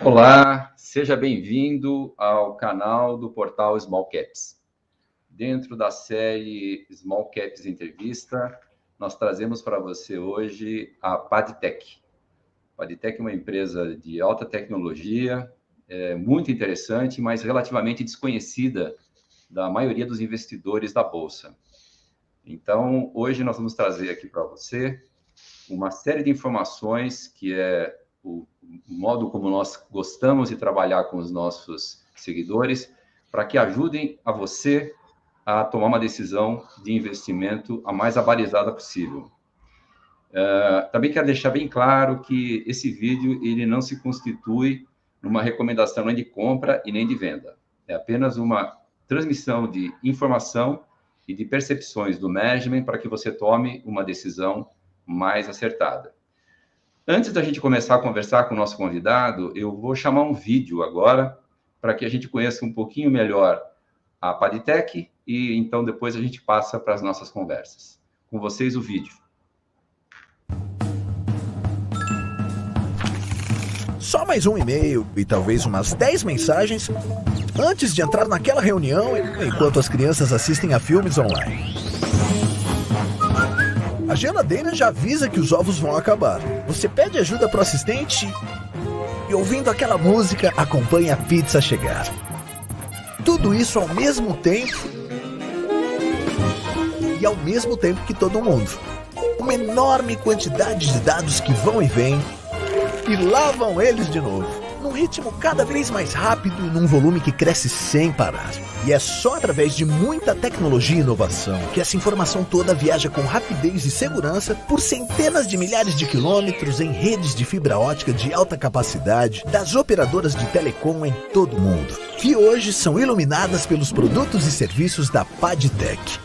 Olá, seja bem-vindo ao canal do portal Small Caps. Dentro da série Small Caps Entrevista, nós trazemos para você hoje a Padtech. A Padtech é uma empresa de alta tecnologia, muito interessante, mas relativamente desconhecida da maioria dos investidores da Bolsa. Então, hoje nós vamos trazer aqui para você uma série de informações que é o modo como nós gostamos de trabalhar com os nossos seguidores, para que ajudem a você a tomar uma decisão de investimento a mais abalizada possível. Também quero deixar bem claro que esse vídeo ele não se constitui numa recomendação nem de compra e nem de venda. É apenas uma transmissão de informação e de percepções do management para que você tome uma decisão mais acertada. Antes da gente começar a conversar com o nosso convidado, eu vou chamar um vídeo agora para que a gente conheça um pouquinho melhor a Padtech e então depois a gente passa para as nossas conversas. Com vocês o vídeo. Só mais um e-mail e talvez umas 10 mensagens antes de entrar naquela reunião enquanto as crianças assistem a filmes online. A geladeira já avisa que os ovos vão acabar. Você pede ajuda pro assistente e ouvindo aquela música acompanha a pizza chegar. Tudo isso ao mesmo tempo e ao mesmo tempo que todo mundo. Uma enorme quantidade de dados que vão e vêm e lá vão eles de novo. Num ritmo cada vez mais rápido e num volume que cresce sem parar. E é só através de muita tecnologia e inovação que essa informação toda viaja com rapidez e segurança por centenas de milhares de quilômetros em redes de fibra ótica de alta capacidade das operadoras de telecom em todo o mundo, que hoje são iluminadas pelos produtos e serviços da Padtech.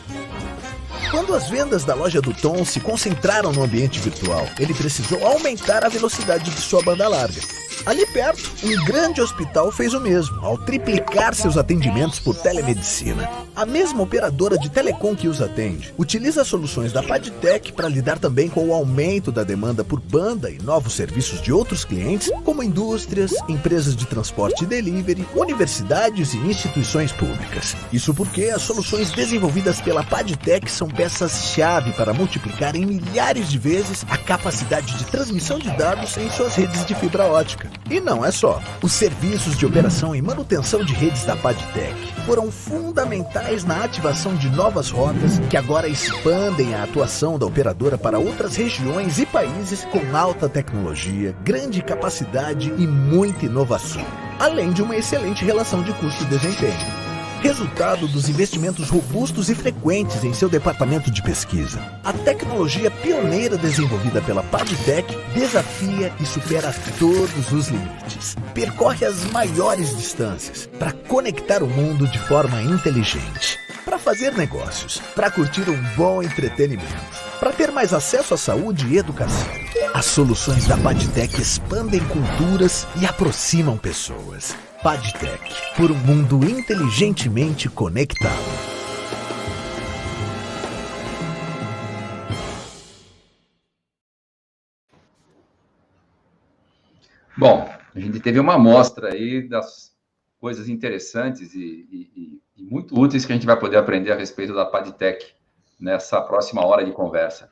Quando as vendas da loja do Tom se concentraram no ambiente virtual, ele precisou aumentar a velocidade de sua banda larga. Ali perto, um grande hospital fez o mesmo, ao triplicar seus atendimentos por telemedicina. A mesma operadora de telecom que os atende utiliza soluções da Padtech para lidar também com o aumento da demanda por banda e novos serviços de outros clientes, como indústrias, empresas de transporte e delivery, universidades e instituições públicas. Isso porque as soluções desenvolvidas pela Padtech são peças-chave para multiplicar em milhares de vezes a capacidade de transmissão de dados em suas redes de fibra ótica. E não é só. Os serviços de operação e manutenção de redes da Padtech foram fundamentais na ativação de novas rotas que agora expandem a atuação da operadora para outras regiões e países com alta tecnologia, grande capacidade e muita inovação, além de uma excelente relação de custo-desempenho. Resultado dos investimentos robustos e frequentes em seu departamento de pesquisa. A tecnologia pioneira desenvolvida pela Padtech desafia e supera todos os limites. Percorre as maiores distâncias para conectar o mundo de forma inteligente. Para fazer negócios, para curtir um bom entretenimento, para ter mais acesso à saúde e educação. As soluções da Padtech expandem culturas e aproximam pessoas. Padtech, por um mundo inteligentemente conectado. Bom, a gente teve uma amostra aí das coisas interessantes e muito úteis que a gente vai poder aprender a respeito da Padtech nessa próxima hora de conversa.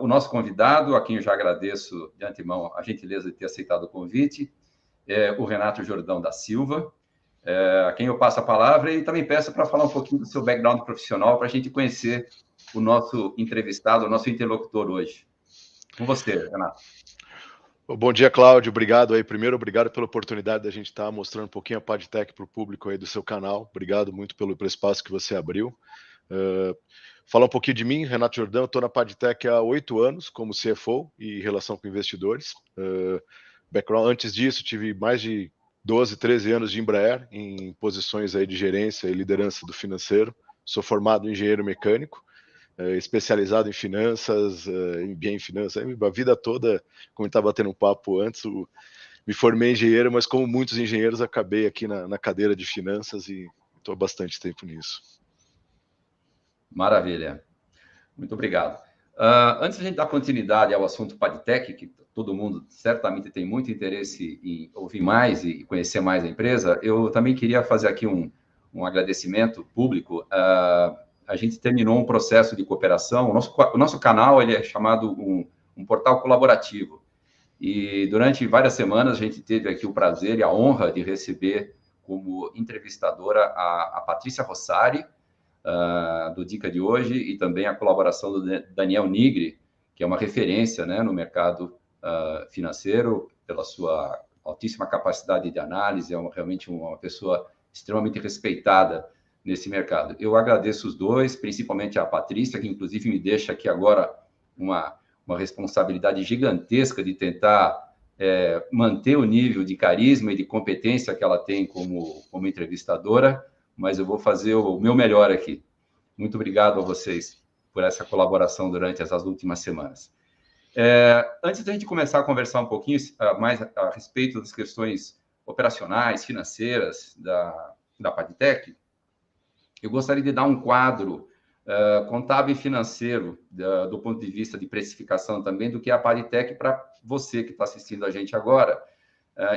O nosso convidado, a quem eu já agradeço de antemão a gentileza de ter aceitado o convite, é o Renato Jordão da Silva, a quem eu passo a palavra e também peço para falar um pouquinho do seu background profissional para a gente conhecer o nosso entrevistado, o nosso interlocutor hoje. Com você, Renato. Bom dia, Cláudio. Obrigado aí. Primeiro, obrigado pela oportunidade da gente estar mostrando um pouquinho a Padtech para o público aí do seu canal. Obrigado muito pelo espaço que você abriu. Falar um pouquinho de mim, Renato Jordão. Estou na Padtech há 8 anos como CFO e relação com investidores. Background, antes disso, tive mais de 12, 13 anos de Embraer em posições aí de gerência e liderança do financeiro. Sou formado em engenheiro mecânico, especializado em finanças, MBA em finanças. A vida toda, como estava batendo um papo antes, me formei em engenheiro, mas como muitos engenheiros, acabei aqui na cadeira de finanças e estou há bastante tempo nisso. Maravilha. Muito obrigado. Antes de a gente dar continuidade ao assunto Padtech, que todo mundo certamente tem muito interesse em ouvir mais e conhecer mais a empresa, eu também queria fazer aqui um agradecimento público. A gente terminou um processo de cooperação. O nosso canal ele é chamado um portal colaborativo. E durante várias semanas a gente teve aqui o prazer e a honra de receber como entrevistadora a Patrícia Rossari, do Dica de Hoje, e também a colaboração do Daniel Nigri, que é uma referência, né, no mercado financeiro, pela sua altíssima capacidade de análise, realmente uma pessoa extremamente respeitada nesse mercado. Eu agradeço os dois, principalmente a Patrícia, que inclusive me deixa aqui agora uma responsabilidade gigantesca de tentar manter o nível de carisma e de competência que ela tem como entrevistadora, mas eu vou fazer o meu melhor aqui. Muito obrigado a vocês por essa colaboração durante essas últimas semanas. Antes da gente começar a conversar um pouquinho mais a respeito das questões operacionais, financeiras da Padtech, eu gostaria de dar um quadro contábil e financeiro do ponto de vista de precificação também do que é a Padtech para você que está assistindo a gente agora,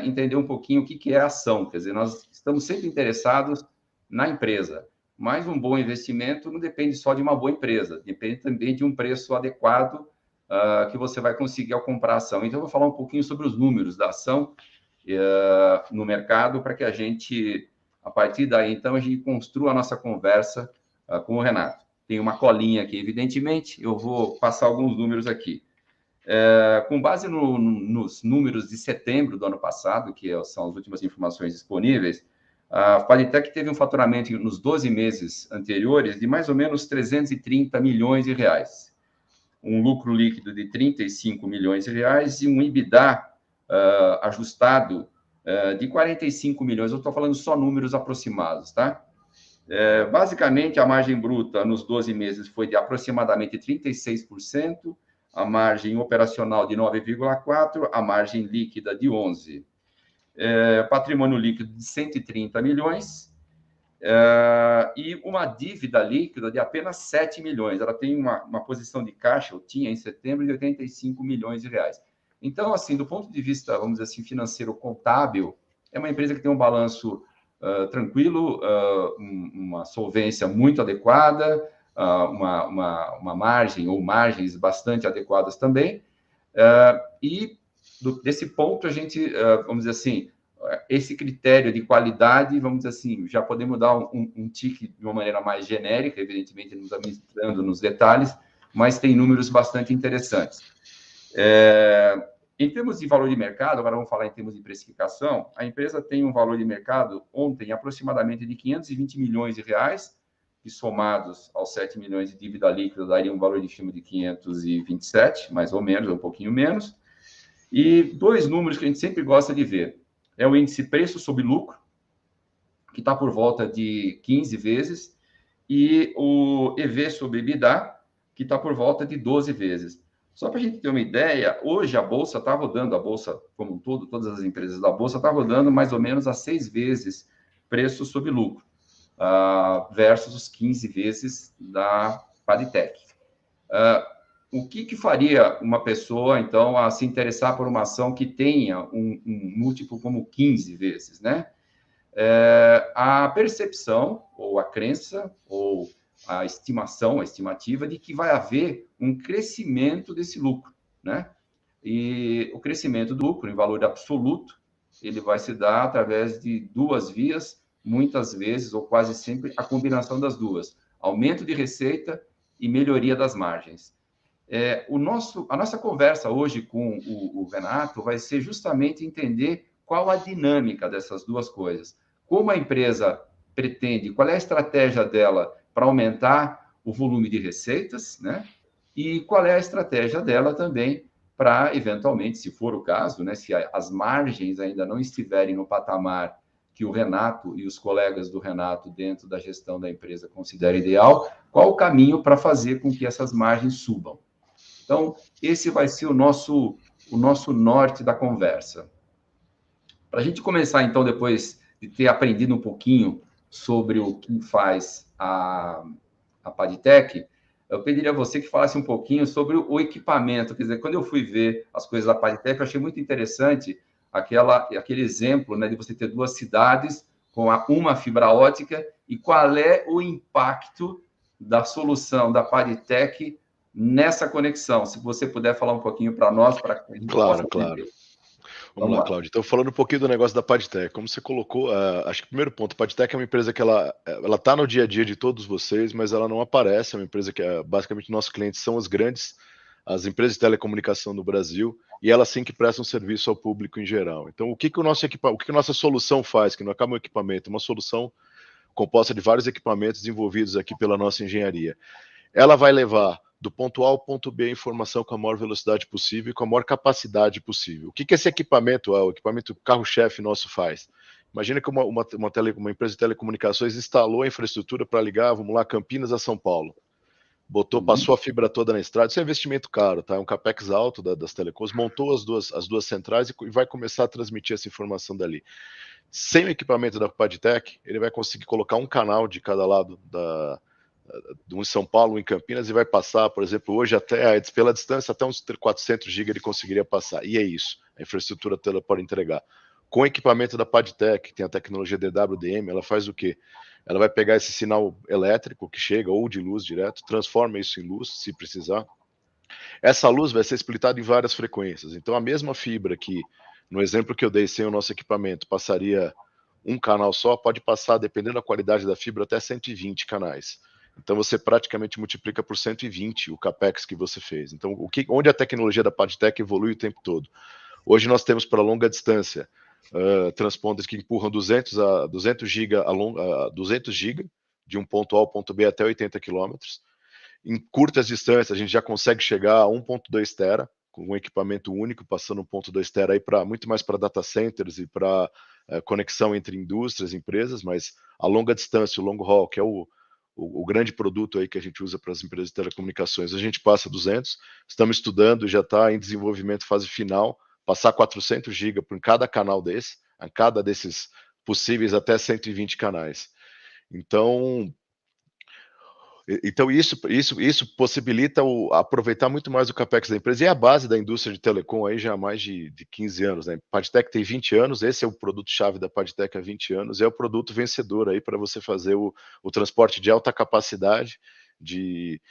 entender um pouquinho o que é a ação. Quer dizer, nós estamos sempre interessados na empresa, mas um bom investimento não depende só de uma boa empresa, depende também de um preço adequado que você vai conseguir ao comprar a ação. Então, eu vou falar um pouquinho sobre os números da ação no mercado para que a gente, a partir daí, então, a gente construa a nossa conversa com o Renato. Tem uma colinha aqui, evidentemente, eu vou passar alguns números aqui. Com base nos números de setembro do ano passado, que são as últimas informações disponíveis, a Padtech teve um faturamento nos 12 meses anteriores de mais ou menos 330 milhões de reais. Um lucro líquido de 35 milhões de reais e um EBITDA ajustado de 45 milhões. Eu estou falando só números aproximados, tá? Basicamente, a margem bruta nos 12 meses foi de aproximadamente 36%, a margem operacional de 9,4%, a margem líquida de 11%. Patrimônio líquido de 130 milhões e uma dívida líquida de apenas 7 milhões. Ela tem uma posição de caixa, ou tinha em setembro, de 85 milhões de reais. Então, assim, do ponto de vista, vamos dizer assim, financeiro contábil, é uma empresa que tem um balanço tranquilo, uma solvência muito adequada, uma margem ou margens bastante adequadas também. E desse ponto, a gente, vamos dizer assim, esse critério de qualidade, vamos dizer assim, já podemos dar um tique de uma maneira mais genérica, evidentemente, não estamos entrando nos detalhes, mas tem números bastante interessantes. Em termos de valor de mercado, agora vamos falar em termos de precificação, a empresa tem um valor de mercado ontem aproximadamente de 520 milhões de reais, que somados aos 7 milhões de dívida líquida daria um valor de estima de 527, mais ou menos, um pouquinho menos. E dois números que a gente sempre gosta de ver. É o índice preço sobre lucro, que está por volta de 15 vezes, e o EV sobre EBITDA, que está por volta de 12 vezes. Só para a gente ter uma ideia, hoje a Bolsa está rodando, a Bolsa como um todo, todas as empresas da Bolsa estão rodando mais ou menos a 6 vezes preço sobre lucro, versus os 15 vezes da Padtech. O que faria uma pessoa, então, a se interessar por uma ação que tenha um múltiplo como 15 vezes, né? A percepção, ou a crença, ou a estimação, a estimativa de que vai haver um crescimento desse lucro, né? E o crescimento do lucro, em valor absoluto, ele vai se dar através de duas vias, muitas vezes, ou quase sempre, a combinação das duas. Aumento de receita e melhoria das margens. A nossa conversa hoje com o Renato vai ser justamente entender qual a dinâmica dessas duas coisas. Como a empresa pretende, qual é a estratégia dela para aumentar o volume de receitas, né? E qual é a estratégia dela também para, eventualmente, se for o caso, né, se as margens ainda não estiverem no patamar que o Renato e os colegas do Renato dentro da gestão da empresa consideram ideal, qual o caminho para fazer com que essas margens subam. Então, esse vai ser o nosso norte da conversa. Para a gente começar, então, depois de ter aprendido um pouquinho sobre o que faz a Padtech, eu pediria a você que falasse um pouquinho sobre o equipamento. Quer dizer, quando eu fui ver as coisas da PagTech, eu achei muito interessante aquele exemplo, né, de você ter duas cidades com uma fibra ótica e qual é o impacto da solução da PagTech nessa conexão. Se você puder falar um pouquinho para nós, para que a gente possa Claro. entender. Vamos lá, Cláudio. Então, falando um pouquinho do negócio da PagTech, como você colocou, acho que o primeiro ponto, a PagTech é uma empresa que ela está no dia a dia de todos vocês, mas ela não aparece, é uma empresa que basicamente nossos clientes são as empresas de telecomunicação no Brasil, e elas sim que prestam serviço ao público em geral. Então, o que a nossa solução faz, que não acaba um equipamento, uma solução composta de vários equipamentos desenvolvidos aqui pela nossa engenharia. Ela vai levar do ponto A ao ponto B a informação com a maior velocidade possível e com a maior capacidade possível. O que esse equipamento, o equipamento carro-chefe nosso faz? Imagina que uma empresa de telecomunicações instalou a infraestrutura para ligar, vamos lá, Campinas a São Paulo. Passou a fibra toda na estrada, isso é investimento caro, tá? É um capex alto das telecoms, montou as duas centrais e vai começar a transmitir essa informação dali. Sem o equipamento da PagTech, ele vai conseguir colocar um canal de cada lado um em São Paulo, um em Campinas, e vai passar, por exemplo, hoje pela distância, até uns 400 GB ele conseguiria passar. E é isso, a infraestrutura toda pode entregar. Com o equipamento da PagTech, que tem a tecnologia DWDM, ela faz o quê? Ela vai pegar esse sinal elétrico que chega, ou de luz direto, transforma isso em luz, se precisar. Essa luz vai ser splitada em várias frequências. Então, a mesma fibra que, no exemplo que eu dei, sem o nosso equipamento, passaria um canal só, pode passar, dependendo da qualidade da fibra, até 120 canais. Então, você praticamente multiplica por 120 o capex que você fez. Então, onde a tecnologia da PagTech evolui o tempo todo? Hoje nós temos para longa distância transponders que empurram 200 GB de um ponto A ao ponto B até 80 km. Em curtas distâncias, a gente já consegue chegar a 1.2 tera, com um equipamento único, passando 1.2 tera aí muito mais para data centers e para conexão entre indústrias, empresas, mas a longa distância, o long haul, que é o grande produto aí que a gente usa para as empresas de telecomunicações, a gente passa 200, estamos estudando, já está em desenvolvimento, fase final, passar 400 GB por cada canal a cada desses possíveis até 120 canais. Então isso possibilita aproveitar muito mais o capex da empresa, e é a base da indústria de telecom aí já há mais de 15 anos. Né? PagTech tem 20 anos, esse é o produto-chave da PagTech há 20 anos, é o produto vencedor aí para você fazer o transporte de alta capacidade, de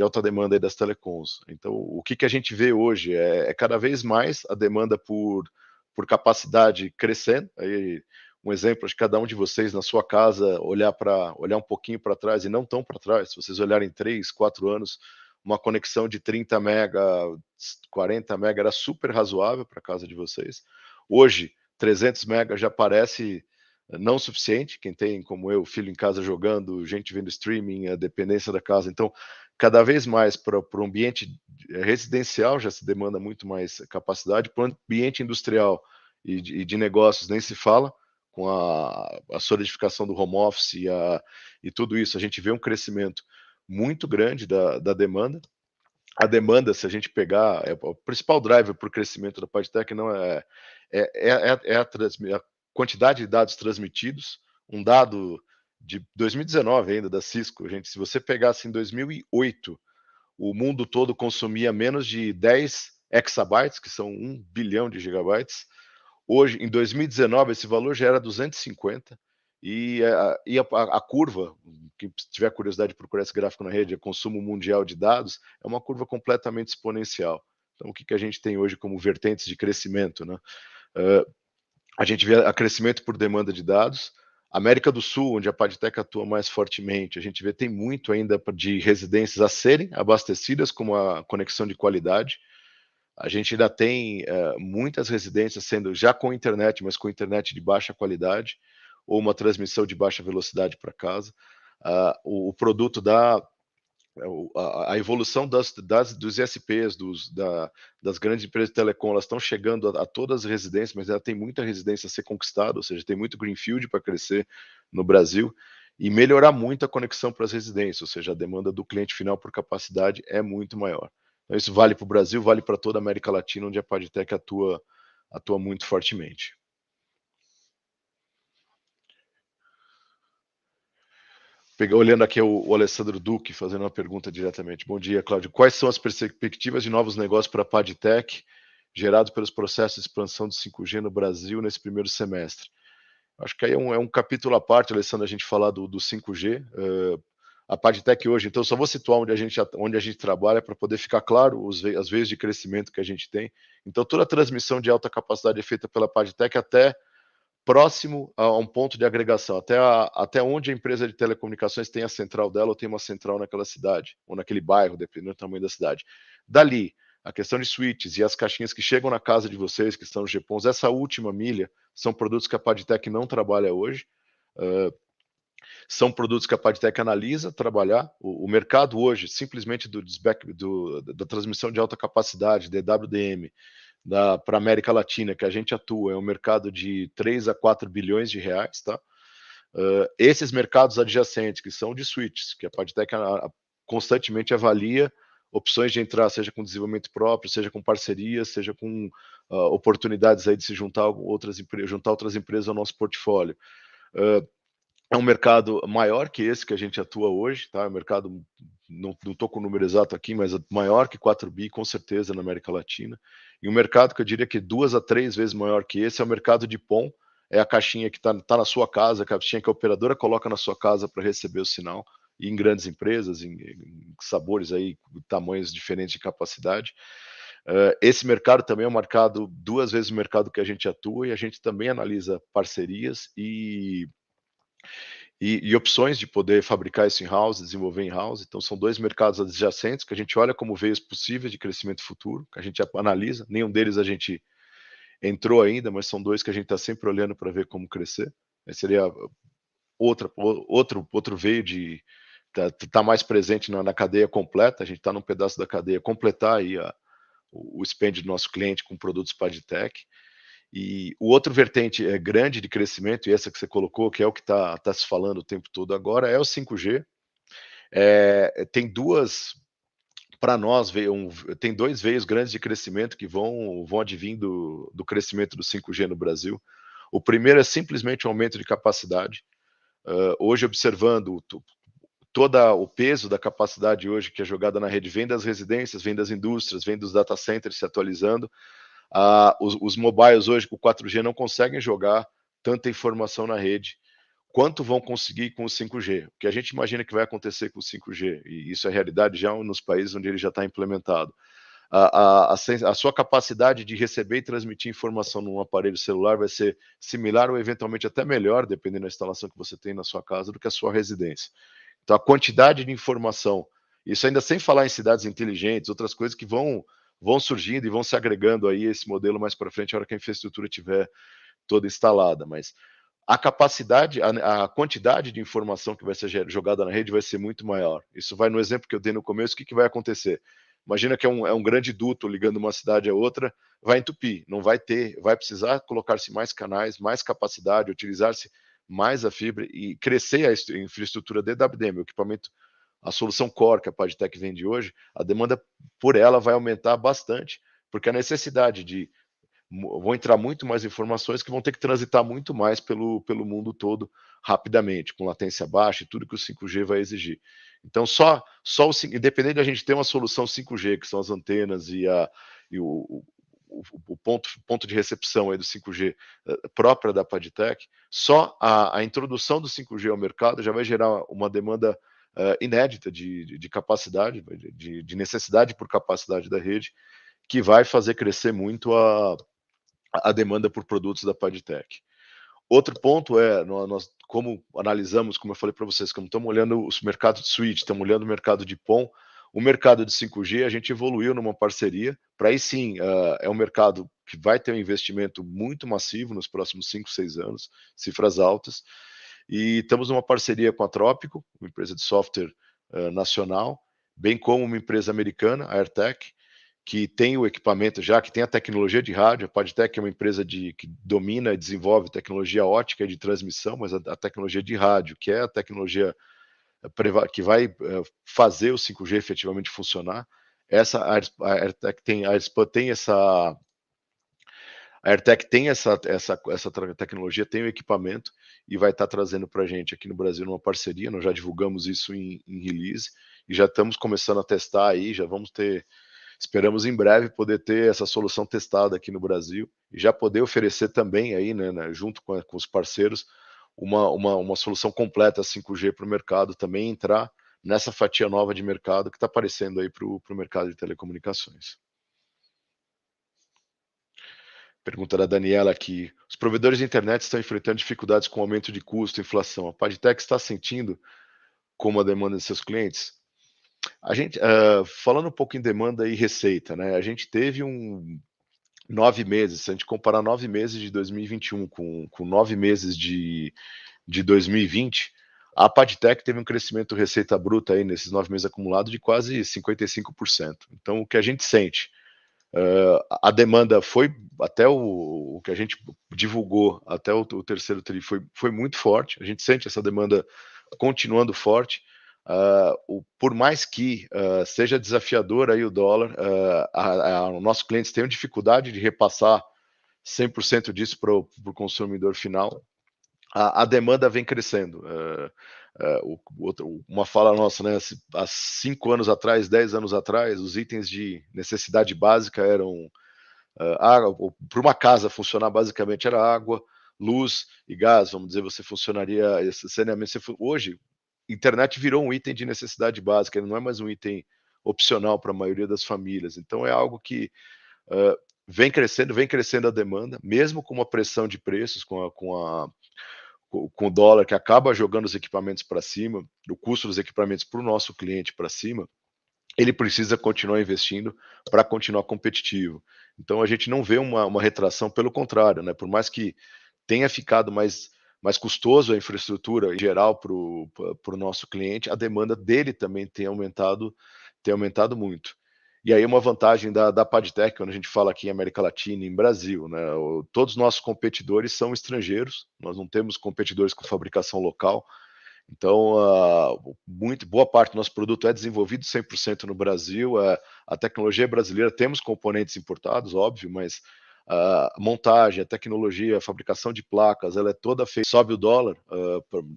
alta demanda aí das telecoms. Então, o que a gente vê hoje é cada vez mais a demanda por capacidade crescendo. Aí, um exemplo de cada um de vocês na sua casa, olhar um pouquinho para trás e não tão para trás, se vocês olharem 3, 4 anos, uma conexão de 30 mega, 40 mega era super razoável para a casa de vocês. Hoje, 300 mega já parece não suficiente, quem tem, como eu, filho em casa jogando, gente vendo streaming, a dependência da casa. Então, cada vez mais para o ambiente residencial já se demanda muito mais capacidade, para o ambiente industrial e de negócios nem se fala, com a solidificação do home office e tudo isso, a gente vê um crescimento muito grande da demanda. A demanda, se a gente pegar, o principal driver para o crescimento da PagTech não é a quantidade de dados transmitidos. Um dado de 2019 ainda, da Cisco, gente, se você pegasse em 2008, o mundo todo consumia menos de 10 exabytes, que são 1 bilhão de gigabytes. Hoje, em 2019, esse valor já era 250, e a curva, quem tiver curiosidade de procurar esse gráfico na rede, é consumo mundial de dados, é uma curva completamente exponencial. Então, o que a gente tem hoje como vertentes de crescimento? Né? A gente vê a crescimento por demanda de dados. América do Sul, onde a PagTech atua mais fortemente, a gente vê tem muito ainda de residências a serem abastecidas com uma conexão de qualidade. A gente ainda tem muitas residências sendo já com internet, mas com internet de baixa qualidade, ou uma transmissão de baixa velocidade para casa. O produto a evolução dos ISPs, das grandes empresas de telecom, elas estão chegando a todas as residências, mas ainda tem muita residência a ser conquistada, ou seja, tem muito greenfield para crescer no Brasil, e melhorar muito a conexão para as residências, ou seja, a demanda do cliente final por capacidade é muito maior. Então, isso vale para o Brasil, vale para toda a América Latina, onde a PagTech atua muito fortemente. Olhando aqui o Alessandro Duque fazendo uma pergunta diretamente. Bom dia, Cláudio. Quais são as perspectivas de novos negócios para a Padtech gerados pelos processos de expansão do 5G no Brasil nesse primeiro semestre? Acho que aí é um capítulo à parte, Alessandro, a gente falar do 5G. A Padtech hoje, então, só vou situar onde a gente trabalha para poder ficar claro as veias de crescimento que a gente tem. Então, toda a transmissão de alta capacidade é feita pela Padtech até próximo a um ponto de agregação, até onde a empresa de telecomunicações tem a central dela ou tem uma central naquela cidade, ou naquele bairro, dependendo do tamanho da cidade. Dali, a questão de switches e as caixinhas que chegam na casa de vocês, que estão nos GPONs, essa última milha, são produtos que a Padtech não trabalha hoje, são produtos que a Padtech analisa trabalhar. O mercado hoje, simplesmente da transmissão de alta capacidade, DWDM, para a América Latina, que a gente atua, é um mercado de 3 a 4 bilhões de reais, tá? Esses mercados adjacentes, que são de switches, que a Padtech constantemente avalia opções de entrar, seja com desenvolvimento próprio, seja com parcerias, seja com oportunidades aí de se juntar outras empresas ao nosso portfólio. É um mercado maior que esse que a gente atua hoje, tá? É um mercado, não estou com o número exato aqui, mas maior que 4 bi, com certeza, na América Latina. E um mercado que eu diria que 2 a 3 vezes maior que esse é o mercado de PON, é a caixinha que está na sua casa, a caixinha que a operadora coloca na sua casa para receber o sinal, e em grandes empresas, em sabores aí, tamanhos diferentes de capacidade. Esse mercado também é um mercado, 2 vezes o mercado que a gente atua, e a gente também analisa parcerias e opções de poder fabricar isso in-house, desenvolver in-house. Então, são 2 mercados adjacentes que a gente olha como veias possíveis de crescimento futuro, que a gente analisa. Nenhum deles a gente entrou ainda, mas são 2 que a gente está sempre olhando para ver como crescer. Esse seria outro veio de tá mais presente na cadeia completa. A gente está num pedaço da cadeia, completar aí o spend do nosso cliente com produtos Padtech. E o outro vertente grande de crescimento, e essa que você colocou, que é o que está se falando o tempo todo agora, é o 5G. Tem para nós, tem 2 veios grandes de crescimento que vão advir do crescimento do 5G no Brasil. O primeiro é simplesmente o aumento de capacidade. Hoje, observando todo o peso da capacidade hoje que é jogada na rede, vem das residências, vem das indústrias, vem dos data centers se atualizando. Os mobiles hoje com o 4G não conseguem jogar tanta informação na rede quanto vão conseguir com o 5G. O que a gente imagina que vai acontecer com o 5G, e isso é realidade já nos países onde ele já está implementado, a sua capacidade de receber e transmitir informação num aparelho celular vai ser similar ou eventualmente até melhor, dependendo da instalação que você tem na sua casa, do que a sua residência. Então, a quantidade de informação, isso ainda sem falar em cidades inteligentes, outras coisas que vão surgindo e vão se agregando aí esse modelo mais para frente, a hora que a infraestrutura estiver toda instalada. Mas a capacidade, a quantidade de informação que vai ser jogada na rede vai ser muito maior. Isso vai no exemplo que eu dei no começo, o que vai acontecer? Imagina que é um grande duto ligando uma cidade a outra, vai entupir, não vai precisar colocar-se mais canais, mais capacidade, utilizar-se mais a fibra e crescer a infraestrutura DWDM, o equipamento, a solução core que a Padtech vende hoje, a demanda por ela vai aumentar bastante, porque a necessidade vão entrar muito mais informações que vão ter que transitar muito mais pelo mundo todo rapidamente, com latência baixa e tudo que o 5G vai exigir. Então, independente de a gente ter uma solução 5G, que são as antenas e o ponto de recepção aí do 5G própria da Padtech, só a introdução do 5G ao mercado já vai gerar uma demanda inédita de capacidade, de necessidade por capacidade da rede, que vai fazer crescer muito a demanda por produtos da Padtech. Outro ponto é, nós como analisamos, como eu falei para vocês, como estamos olhando os mercados de switch, estamos olhando o mercado de PON, o mercado de 5G, a gente evoluiu numa parceria, para aí sim, é um mercado que vai ter um investimento muito massivo nos próximos 5, 6 anos, cifras altas, e estamos numa parceria com a Trópico, uma empresa de software nacional, bem como uma empresa americana, a AirTech, que tem o equipamento já, que tem a tecnologia de rádio. A Padtech é uma empresa que domina e desenvolve tecnologia ótica de transmissão, mas a tecnologia de rádio, que é a tecnologia que vai fazer o 5G efetivamente funcionar. A AirTech tem essa A AirTech tem essa tecnologia, tem o equipamento e vai estar trazendo para a gente aqui no Brasil numa parceria. Nós já divulgamos isso em release e já estamos começando a testar aí, já vamos ter, esperamos em breve poder ter essa solução testada aqui no Brasil e já poder oferecer também aí, né, junto com os parceiros, uma solução completa 5G para o mercado, também entrar nessa fatia nova de mercado que está aparecendo aí para o mercado de telecomunicações. Pergunta da Daniela aqui. Os provedores de internet estão enfrentando dificuldades com aumento de custo, inflação. A Padtech está sentindo como a demanda de seus clientes? A gente, falando um pouco em demanda e receita, né? A gente teve 9 meses, se a gente comparar 9 meses de 2021 com 9 meses de 2020, a Padtech teve um crescimento receita bruta aí nesses 9 meses acumulados de quase 55%. Então, o que a gente sente, a demanda foi até o que a gente divulgou até o terceiro tri foi muito forte. A gente sente essa demanda continuando forte. Por mais que seja desafiador aí o dólar, os nossos clientes têm dificuldade de repassar 100% disso para o consumidor final. A demanda vem crescendo. Uma fala nossa, né? Há 5 anos atrás, 10 anos atrás, os itens de necessidade básica eram água. Para uma casa funcionar, basicamente era água, luz e gás. Vamos dizer, você funcionaria esse saneamento. Hoje, internet virou um item de necessidade básica, ele não é mais um item opcional para a maioria das famílias. Então é algo que vem crescendo a demanda, mesmo com uma pressão de preços, com o dólar que acaba jogando os equipamentos para cima, o custo dos equipamentos para o nosso cliente para cima, ele precisa continuar investindo para continuar competitivo. Então a gente não vê uma retração, pelo contrário, né? Por mais que tenha ficado mais custoso a infraestrutura em geral para o nosso cliente, a demanda dele também tem aumentado muito. E aí uma vantagem da Padtech, quando a gente fala aqui em América Latina, em Brasil, né? Todos os nossos competidores são estrangeiros, nós não temos competidores com fabricação local. Então, boa parte do nosso produto é desenvolvido 100% no Brasil. A tecnologia é brasileira, temos componentes importados, óbvio, mas a montagem, a tecnologia, a fabricação de placas, ela é toda feita, sobe o dólar,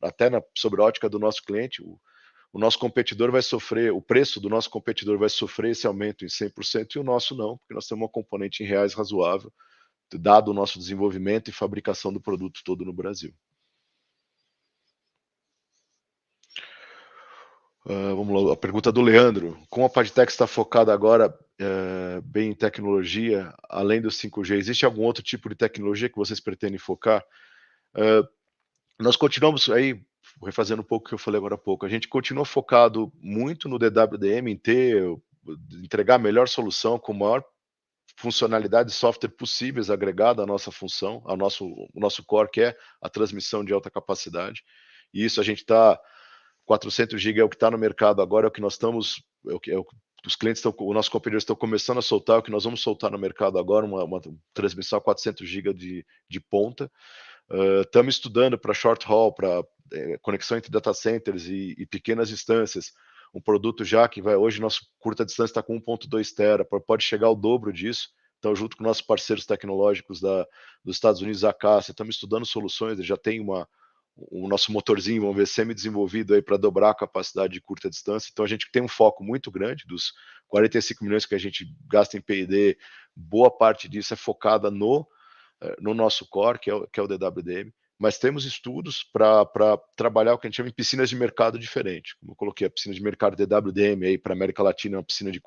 até sobre a ótica do nosso cliente, o nosso competidor vai sofrer, o preço do nosso competidor vai sofrer esse aumento em 100% e o nosso não, porque nós temos uma componente em reais razoável, dado o nosso desenvolvimento e fabricação do produto todo no Brasil. Vamos lá, a pergunta do Leandro. Como a Padtech está focada agora bem em tecnologia, além do 5G, existe algum outro tipo de tecnologia que vocês pretendem focar? Nós continuamos aí, refazendo um pouco o que eu falei agora há pouco, a gente continua focado muito no DWDM, em entregar a melhor solução com a maior funcionalidade de software possíveis agregada à nossa função, o nosso core, que é a transmissão de alta capacidade. E isso a gente está 400 GB é o que está no mercado agora, é o que nós estamos, os clientes os nossos competidores estão começando a soltar, é o que nós vamos soltar no mercado agora, uma transmissão a 400 GB de ponta. Estamos estudando para short haul, para conexão entre data centers e pequenas instâncias, um produto já que hoje nosso curta distância está com 1.2 tera, pode chegar ao dobro disso. Então, junto com nossos parceiros tecnológicos dos Estados Unidos, a Acácia, estamos estudando soluções, já tem o nosso motorzinho, vamos ver, semi-desenvolvido aí para dobrar a capacidade de curta distância. Então a gente tem um foco muito grande, dos 45 milhões que a gente gasta em P&D, boa parte disso é focada no nosso core, que é o DWDM, mas temos estudos para trabalhar o que a gente chama de piscinas de mercado diferente. Como eu coloquei, a piscina de mercado DWDM aí para a América Latina é uma piscina de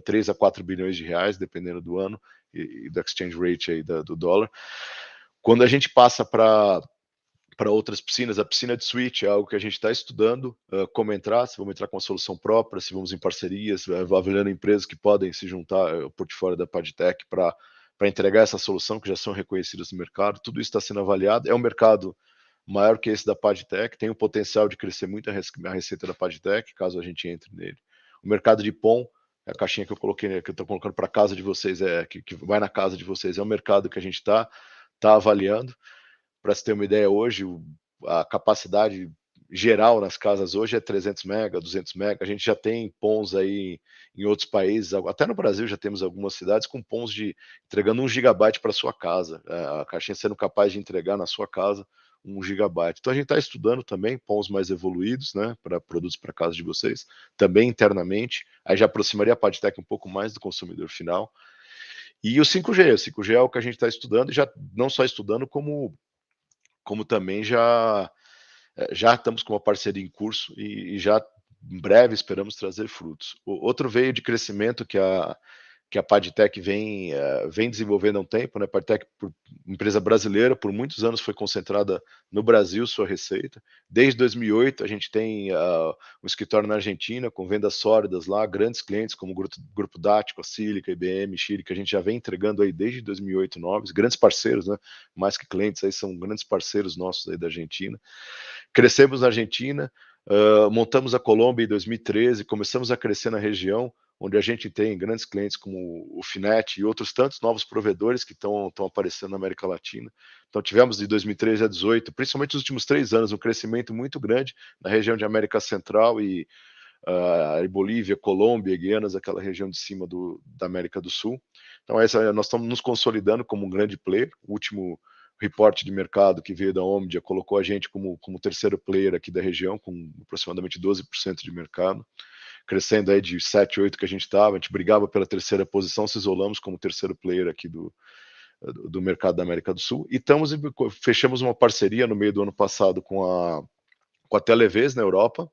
3 a 4 bilhões de reais, dependendo do ano e do exchange rate aí do dólar. Quando a gente passa para outras piscinas, a piscina de switch é algo que a gente está estudando, como entrar, se vamos entrar com uma solução própria, se vamos em parcerias, avaliando empresas que podem se juntar ao portfólio da Padtech para entregar essa solução, que já são reconhecidas no mercado. Tudo isso está sendo avaliado. É um mercado maior que esse da Padtech, tem o potencial de crescer muito a receita da Padtech, caso a gente entre nele. O mercado de PON, a caixinha que eu coloquei, que eu estou colocando para casa de vocês, que vai na casa de vocês, é um mercado que a gente está avaliando. Para se ter uma ideia, hoje a capacidade geral nas casas hoje é 300 mega, 200 mega. A gente já tem PONs aí em outros países, até no Brasil já temos algumas cidades com PONs entregando 1 gigabyte para sua casa, a caixinha sendo capaz de entregar na sua casa 1 gigabyte. Então a gente está estudando também PONs mais evoluídos, né, para produtos para casa de vocês, também internamente. Aí já aproximaria a PadTech um pouco mais do consumidor final. E o 5G é o que a gente está estudando, e já não só estudando, como também já estamos com uma parceria em curso e já em breve esperamos trazer frutos. Outro veio de crescimento que a PadTech vem desenvolvendo há um tempo, né? PadTech, empresa brasileira, por muitos anos foi concentrada no Brasil sua receita. Desde 2008 a gente tem um escritório na Argentina com vendas sólidas lá, grandes clientes como o Grupo Dático, a Sílica, IBM, Chile, que a gente já vem entregando aí desde 2008, 2009, grandes parceiros, né? Mais que clientes, aí são grandes parceiros nossos aí da Argentina. Crescemos na Argentina, montamos a Colômbia em 2013, começamos a crescer na região, onde a gente tem grandes clientes como o Finet e outros tantos novos provedores que estão aparecendo na América Latina. Então tivemos de 2013 a 2018, principalmente nos últimos 3 anos, um crescimento muito grande na região de América Central e Bolívia, Colômbia, Guianas, aquela região de cima da América do Sul. Então nós estamos nos consolidando como um grande player. O último reporte de mercado que veio da Omdia colocou a gente como terceiro player aqui da região, com aproximadamente 12% de mercado, crescendo aí de 7, 8 que a gente estava. A gente brigava pela terceira posição, se isolamos como terceiro player aqui do mercado da América do Sul. E fechamos uma parceria no meio do ano passado com a Televez na Europa,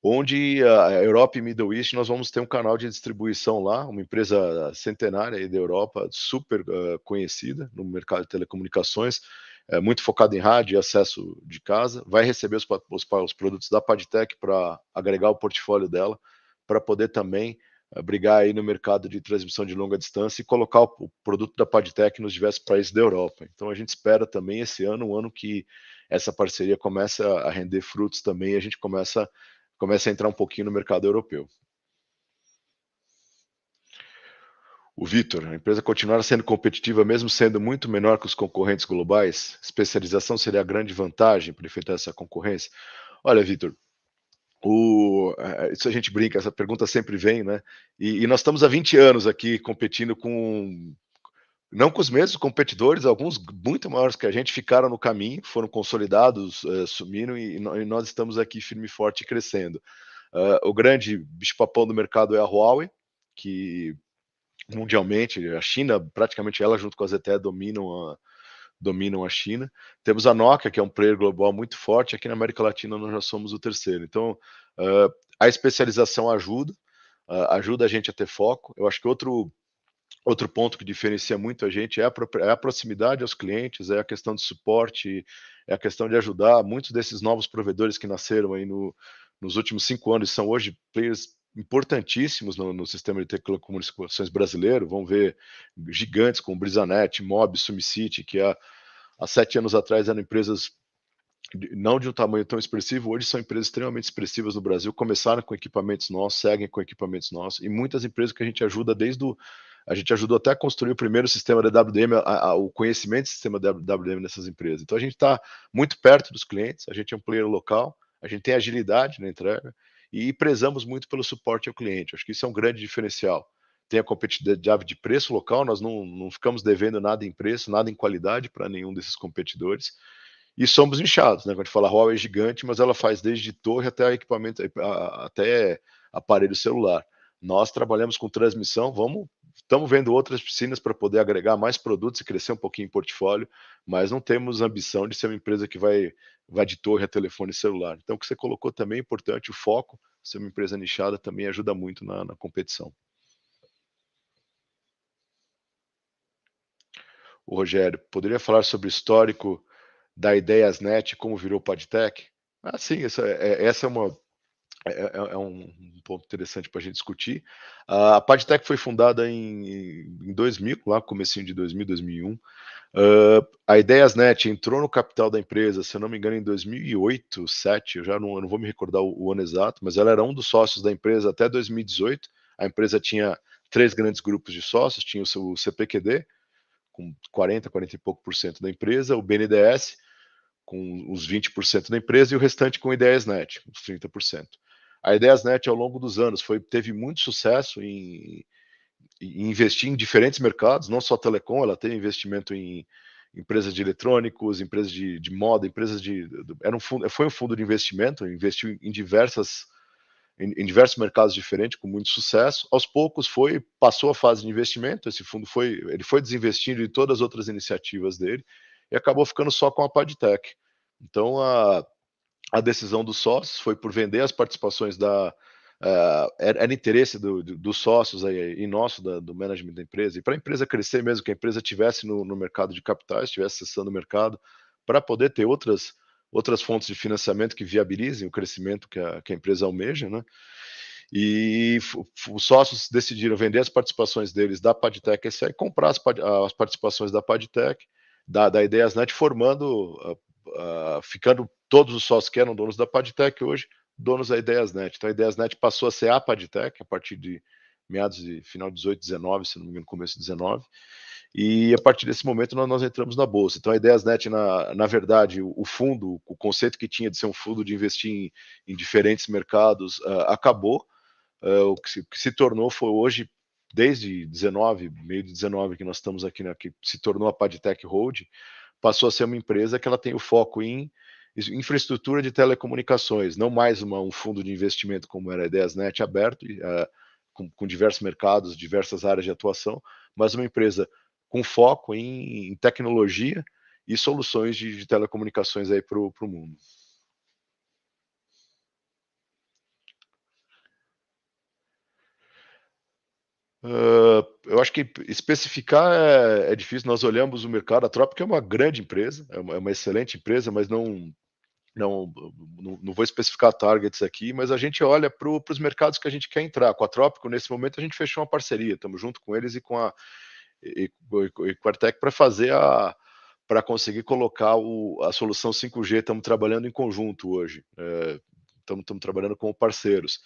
onde a Europa e Middle East nós vamos ter um canal de distribuição lá, uma empresa centenária aí da Europa, super conhecida no mercado de telecomunicações, muito focada em rádio e acesso de casa, vai receber os produtos da PadTech para agregar o portfólio dela, para poder também brigar aí no mercado de transmissão de longa distância e colocar o produto da PadTech nos diversos países da Europa. Então a gente espera também esse ano, um ano que essa parceria começa a render frutos também, e a gente começa a entrar um pouquinho no mercado europeu. O Vitor, a empresa continuar sendo competitiva, mesmo sendo muito menor que os concorrentes globais, especialização seria a grande vantagem para enfrentar essa concorrência? Olha, Vitor, isso a gente brinca, essa pergunta sempre vem, né? E nós estamos há 20 anos aqui competindo não com os mesmos competidores, alguns muito maiores que a gente ficaram no caminho, foram consolidados, sumiram, e nós estamos aqui firme e forte crescendo. O grande bicho-papão do mercado é a Huawei, que mundialmente, a China, praticamente ela junto com a ZTE dominam a China. Temos a Nokia, que é um player global muito forte. Aqui na América Latina nós já somos o terceiro. Então, a especialização ajuda a gente a ter foco. Eu acho que outro ponto que diferencia muito a gente é a proximidade aos clientes, é a questão de suporte, é a questão de ajudar muitos desses novos provedores que nasceram aí nos últimos 5 anos, são hoje players importantíssimos no sistema de telecomunicações brasileiro. Vão ver gigantes como Brisanet, Mob, SumCity, que há 7 anos atrás eram empresas não de um tamanho tão expressivo, hoje são empresas extremamente expressivas no Brasil, começaram com equipamentos nossos, seguem com equipamentos nossos, e muitas empresas que a gente ajuda a gente ajudou até a construir o primeiro sistema da WDM, o conhecimento do sistema da WDM nessas empresas. Então a gente está muito perto dos clientes, a gente é um player local, a gente tem agilidade na entrega e prezamos muito pelo suporte ao cliente. Acho que isso é um grande diferencial. Tem a competitividade de preço local, nós não ficamos devendo nada em preço, nada em qualidade para nenhum desses competidores. E somos inchados, né? Quando a gente fala, a Huawei é gigante, mas ela faz desde torre até equipamento, até aparelho celular. Nós trabalhamos com transmissão, estamos vendo outras piscinas para poder agregar mais produtos e crescer um pouquinho em portfólio, mas não temos ambição de ser uma empresa que vai de torre a telefone celular. Então, o que você colocou também é importante, o foco, ser uma empresa nichada também ajuda muito na competição. O Rogério, poderia falar sobre o histórico da Ideiasnet, como virou PadTech? Sim, essa é um ponto interessante para a gente discutir. A PadTech foi fundada em 2000, lá no comecinho de 2000, 2001. A Ideiasnet entrou no capital da empresa, se eu não me engano, em 2008, 2007, eu já não vou me recordar o ano exato, mas ela era um dos sócios da empresa até 2018. A empresa tinha 3 grandes grupos de sócios, tinha o seu CPQD, com 40 e pouco por cento da empresa, o BNDES, com os 20% da empresa, e o restante com IdeiasNet, uns 30%. A IdeiasNet, ao longo dos anos, teve muito sucesso em investir em diferentes mercados, não só telecom, ela teve investimento em empresas de eletrônicos, empresas de moda, foi um fundo de investimento, investiu em diversos mercados diferentes, com muito sucesso. Aos poucos passou a fase de investimento, esse fundo ele foi desinvestindo em todas as outras iniciativas dele, e acabou ficando só com a Padtech. Então, a decisão dos sócios foi por vender as participações era interesse dos sócios aí, e nosso, do management da empresa, e para a empresa crescer mesmo, que a empresa estivesse no mercado de capitais, estivesse acessando o mercado, para poder ter outras fontes de financiamento que viabilizem o crescimento que a empresa almeja, né? E os sócios decidiram vender as participações deles da Padtech SA e comprar as participações da Padtech, da IdeiasNet, ficando todos os sócios que eram donos da Padtech hoje, donos da IdeiasNet. Então a IdeiasNet passou a ser a Padtech a partir de final de 18, 19, se não me engano, começo de 19. E a partir desse momento nós entramos na bolsa. Então a IdeiasNet, na verdade, o fundo, o conceito que tinha de ser um fundo de investir em diferentes mercados, acabou. O que se tornou foi hoje, desde 19, meio de 19 que nós estamos aqui, né, que se tornou a Padtech Hold, passou a ser uma empresa que ela tem o foco em infraestrutura de telecomunicações, não mais um fundo de investimento como era a IdeiasNet aberto, com diversos mercados, diversas áreas de atuação, mas uma empresa com foco em tecnologia e soluções de telecomunicações aí para o mundo. Eu acho que especificar é difícil. Nós olhamos o mercado, a Trópica é uma grande empresa, é uma excelente empresa, mas não vou especificar targets aqui, mas a gente olha para os mercados que a gente quer entrar. Com a Trópico, nesse momento, a gente fechou uma parceria, estamos junto com eles e com a Artec para conseguir colocar a solução 5G. Estamos trabalhando em conjunto hoje, estamos trabalhando como parceiros.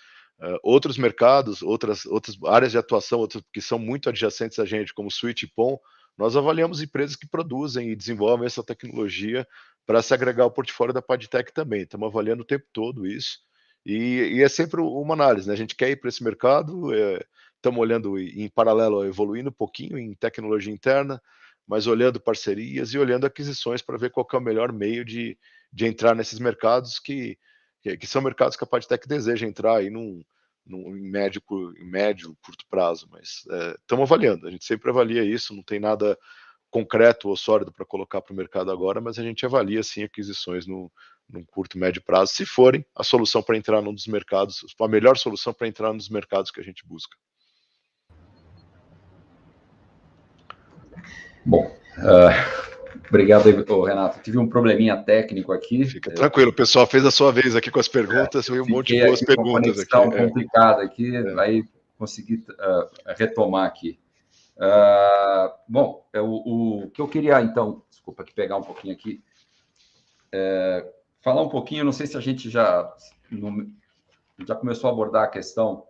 Outros mercados, outras áreas de atuação, que são muito adjacentes a gente, como Switch e PON, nós avaliamos empresas que produzem e desenvolvem essa tecnologia para se agregar ao portfólio da Padtech também. Estamos avaliando o tempo todo isso, e é sempre uma análise, né? A gente quer ir para esse mercado, estamos olhando em paralelo, evoluindo um pouquinho em tecnologia interna, mas olhando parcerias e olhando aquisições para ver qual que é o melhor meio de entrar nesses mercados que são mercados que a Padtech deseja entrar aí em médio, curto prazo, mas estamos avaliando, a gente sempre avalia isso, não tem nada concreto ou sólido para colocar para o mercado agora, mas a gente avalia sim aquisições num curto, médio prazo, se forem a solução para entrar num dos mercados, a melhor solução para entrar nos mercados que a gente busca. Bom, obrigado, Renato. Tive um probleminha técnico aqui. Fica tranquilo, o pessoal fez a sua vez aqui com as perguntas, e um monte de boas perguntas aqui. Uma conexão complicada aqui, aí consegui retomar aqui. Bom, o que eu queria, então, desculpa aqui pegar um pouquinho aqui, falar um pouquinho, não sei se a gente já começou a abordar a questão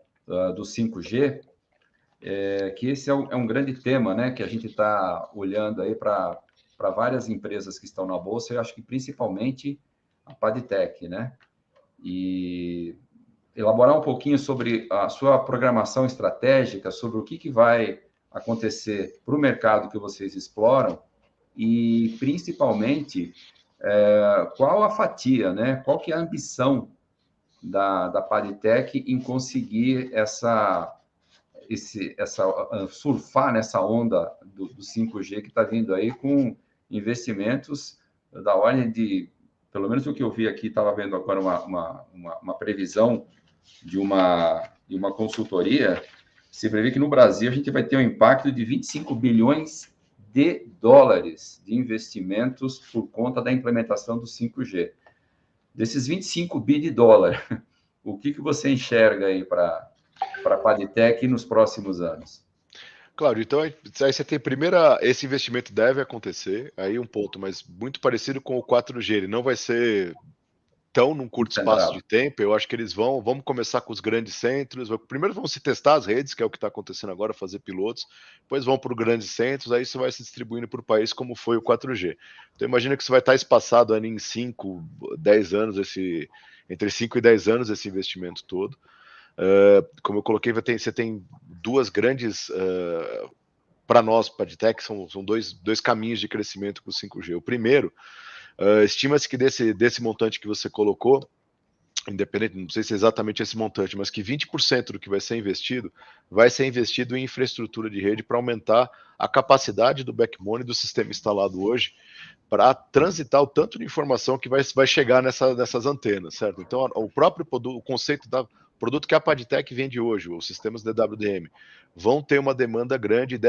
do 5G, que esse é um grande tema, né, que a gente está olhando aí para várias empresas que estão na Bolsa, eu acho que principalmente a Padtech, né? E elaborar um pouquinho sobre a sua programação estratégica, sobre o que vai acontecer para o mercado que vocês exploram e, principalmente, qual a fatia, né? Qual que é a ambição da Padtech em conseguir surfar nessa onda do 5G que está vindo aí com investimentos da ordem de, pelo menos o que eu vi aqui, estava vendo agora uma previsão de uma consultoria, se prevê que no Brasil a gente vai ter um impacto de 25 bilhões de dólares de investimentos por conta da implementação do 5G. Desses 25 bi de dólar, o que você enxerga aí para a Padtech nos próximos anos? Claro, então aí você tem esse investimento deve acontecer, aí um ponto, mas muito parecido com o 4G, ele não vai ser estão num curto espaço de tempo. Eu acho que eles vamos começar com os grandes centros. Primeiro vão se testar as redes, que é o que está acontecendo agora, fazer pilotos. Depois vão para os grandes centros, aí isso vai se distribuindo por país, como foi o 4G. Então imagina que isso vai estar espaçado ali em 5, 10 anos, entre 5 e 10 anos esse investimento todo. Como eu coloquei, você tem duas grandes... para nós, PadTech, são dois caminhos de crescimento com o 5G. O primeiro, estima-se que desse montante que você colocou, independente, não sei se é exatamente esse montante, mas que 20% do que vai ser investido em infraestrutura de rede para aumentar a capacidade do backbone do sistema instalado hoje para transitar o tanto de informação que vai chegar nessas antenas, certo? Então, o próprio o conceito da produto que a PadTech vende hoje, os sistemas DWDM, vão ter uma demanda grande e